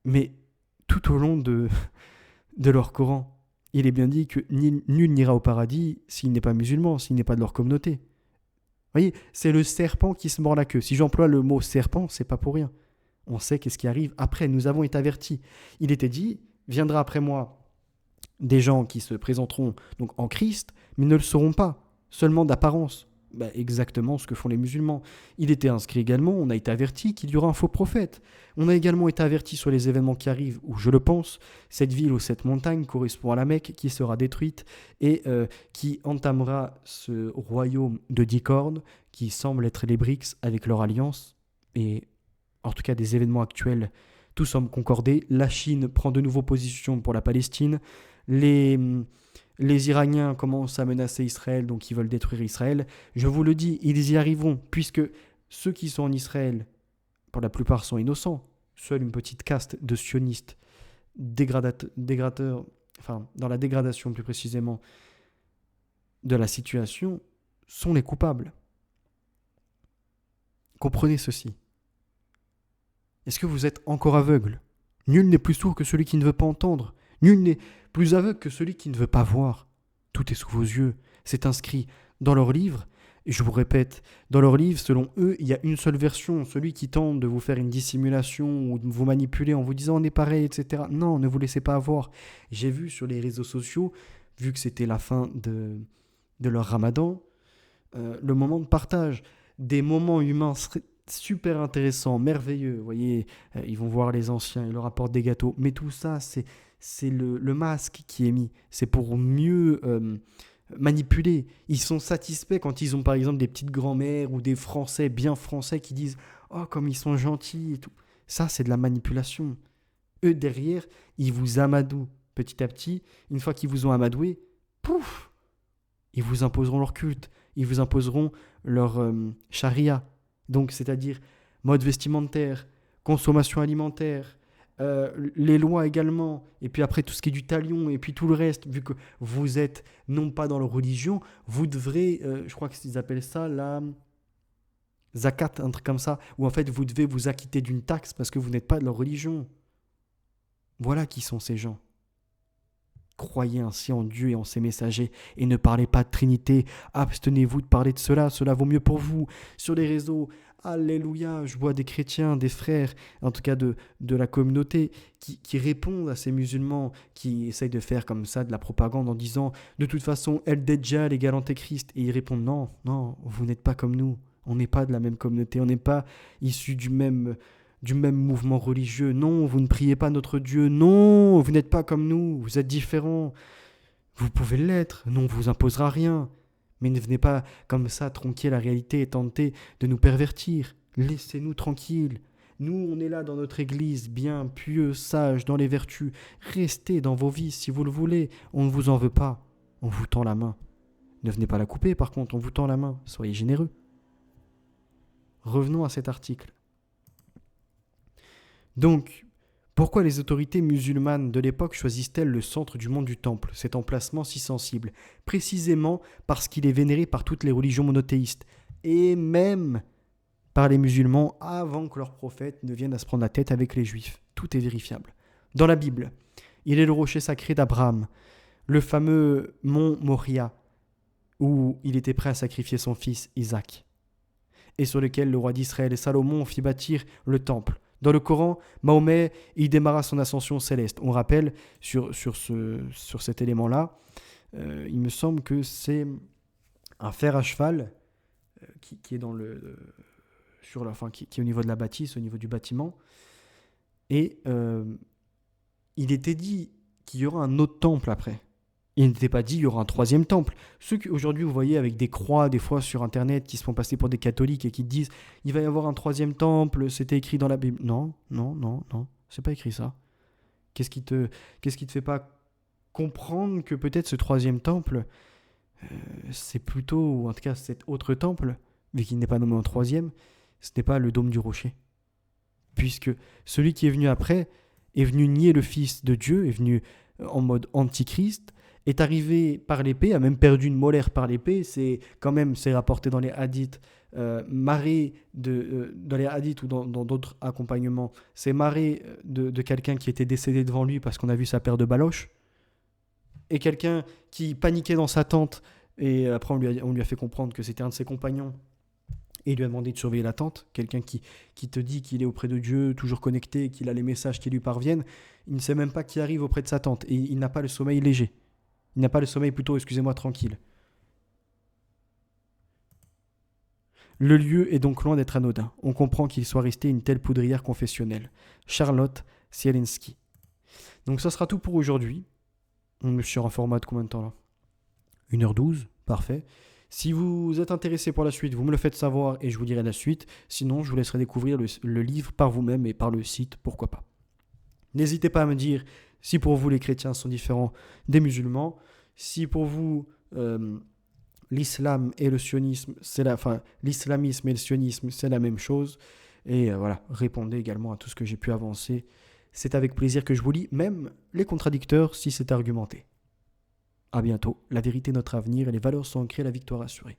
Mais tout au long de leur Coran, il est bien dit que nul n'ira au paradis s'il n'est pas musulman, s'il n'est pas de leur communauté. Vous voyez, c'est le serpent qui se mord la queue. Si j'emploie le mot serpent, c'est pas pour rien. On sait qu'est-ce qui arrive après. Nous avons été avertis. Il était dit, viendra après moi des gens qui se présenteront donc en Christ, mais ne le seront pas, seulement d'apparence. Exactement ce que font les musulmans. Il était inscrit également, on a été averti qu'il y aura un faux prophète. On a également été averti sur les événements qui arrivent, où je le pense, cette ville ou cette montagne correspond à la Mecque qui sera détruite et qui entamera ce royaume de 10 cornes qui semble être les BRICS avec leur alliance. Et en tout cas des événements actuels, tout semble concorder. La Chine prend de nouveau position pour la Palestine. Les Iraniens commencent à menacer Israël, donc ils veulent détruire Israël. Je vous le dis, ils y arriveront, puisque ceux qui sont en Israël, pour la plupart, sont innocents. Seule une petite caste de sionistes, dégradeurs, enfin, dans la dégradation plus précisément de la situation, sont les coupables. Comprenez ceci. Est-ce que vous êtes encore aveugle? Nul n'est plus sourd que celui qui ne veut pas entendre. Nul n'est plus aveugle que celui qui ne veut pas voir. Tout est sous vos yeux. C'est inscrit dans leur livre. Et je vous répète, dans leur livre, selon eux, il y a une seule version. Celui qui tente de vous faire une dissimulation ou de vous manipuler en vous disant on est pareil, etc. Non, ne vous laissez pas avoir. J'ai vu sur les réseaux sociaux, vu que c'était la fin de leur ramadan, le moment de partage. Des moments humains super intéressants, merveilleux. Vous voyez, ils vont voir les anciens, ils leur apportent des gâteaux. Mais tout ça, c'est le masque qui est mis. C'est pour mieux manipuler. Ils sont satisfaits quand ils ont par exemple des petites grand-mères ou des Français bien français qui disent « Oh, comme ils sont gentils » et tout. Ça, c'est de la manipulation. Eux, derrière, ils vous amadouent petit à petit. Une fois qu'ils vous ont amadoué, pouf, ils vous imposeront leur culte. Ils vous imposeront leur charia. Donc, c'est-à-dire mode vestimentaire, consommation alimentaire, les lois également, et puis après tout ce qui est du talion, et puis tout le reste, vu que vous êtes non pas dans leur religion, vous devrez, je crois qu'ils appellent ça la zakat, un truc comme ça, où en fait vous devez vous acquitter d'une taxe parce que vous n'êtes pas de leur religion. Voilà qui sont ces gens. Croyez ainsi en Dieu et en ses messagers et ne parlez pas de Trinité. Abstenez-vous de parler de cela, cela vaut mieux pour vous. Sur les réseaux, alléluia, je vois des chrétiens, des frères, en tout cas de la communauté, qui répondent à ces musulmans, qui essayent de faire comme ça de la propagande en disant de toute façon, El Dajjal égale Antéchrist. Et ils répondent non, vous n'êtes pas comme nous. On n'est pas de la même communauté, on n'est pas issus du même du même mouvement religieux. Non, vous ne priez pas notre Dieu. Non, vous n'êtes pas comme nous, vous êtes différents. Vous pouvez l'être, non, on ne vous imposera rien. Mais ne venez pas comme ça tronquer la réalité et tenter de nous pervertir. Laissez-nous tranquilles. Nous, on est là dans notre église, bien pieux, sage, dans les vertus. Restez dans vos vices si vous le voulez. On ne vous en veut pas. On vous tend la main. Ne venez pas la couper, par contre, on vous tend la main. Soyez généreux. Revenons à cet article. Donc, pourquoi les autorités musulmanes de l'époque choisissent-elles le centre du mont du Temple, cet emplacement si sensible? Précisément parce qu'il est vénéré par toutes les religions monothéistes, et même par les musulmans avant que leur prophète ne vienne à se prendre la tête avec les juifs. Tout est vérifiable. Dans la Bible, il est le rocher sacré d'Abraham, le fameux mont Moria, où il était prêt à sacrifier son fils Isaac, et sur lequel le roi d'Israël Salomon fit bâtir le temple. Dans le Coran, Mahomet, il démarra son ascension céleste. On rappelle sur cet élément-là, il me semble que c'est un fer à cheval qui est dans qui est au niveau de la bâtisse, au niveau du bâtiment. Et il était dit qu'il y aura un autre temple après. Il n'était pas dit qu'il y aura un troisième temple. Ceux qu'aujourd'hui vous voyez avec des croix des fois sur internet qui se font passer pour des catholiques et qui disent il va y avoir un troisième temple, c'était écrit dans la Bible. Non, c'est pas écrit ça. Qu'est-ce qui te fait pas comprendre que peut-être ce troisième temple, c'est plutôt, ou en tout cas cet autre temple, vu qu'il n'est pas nommé en troisième, ce n'est pas le dôme du rocher. Puisque celui qui est venu après est venu nier le Fils de Dieu, est venu en mode antichrist, est arrivé par l'épée, a même perdu une molaire par l'épée. C'est rapporté dans les hadiths, dans les hadiths ou dans d'autres accompagnements. C'est marré de quelqu'un qui était décédé devant lui parce qu'on a vu sa paire de baloches. Et quelqu'un qui paniquait dans sa tente, et après on lui a fait comprendre que c'était un de ses compagnons, et il lui a demandé de surveiller la tente. Quelqu'un qui te dit qu'il est auprès de Dieu, toujours connecté, qu'il a les messages qui lui parviennent, il ne sait même pas qui arrive auprès de sa tente, et il n'a pas le sommeil léger. Il n'a pas le sommeil tranquille. Le lieu est donc loin d'être anodin. On comprend qu'il soit resté une telle poudrière confessionnelle. Charlotte Sielinski. Donc ça sera tout pour aujourd'hui. On est sur un format de combien de temps là ? 1h12, parfait. Si vous êtes intéressé pour la suite, vous me le faites savoir et je vous dirai la suite. Sinon, je vous laisserai découvrir le livre par vous-même et par le site, pourquoi pas. N'hésitez pas à me dire si pour vous les chrétiens sont différents des musulmans, si pour vous l'islam et le sionisme, l'islamisme et le sionisme, c'est la même chose. Et voilà, répondez également à tout ce que j'ai pu avancer. C'est avec plaisir que je vous lis, même les contradicteurs si c'est argumenté. À bientôt. La vérité est notre avenir et les valeurs sont ancrées, la victoire assurée.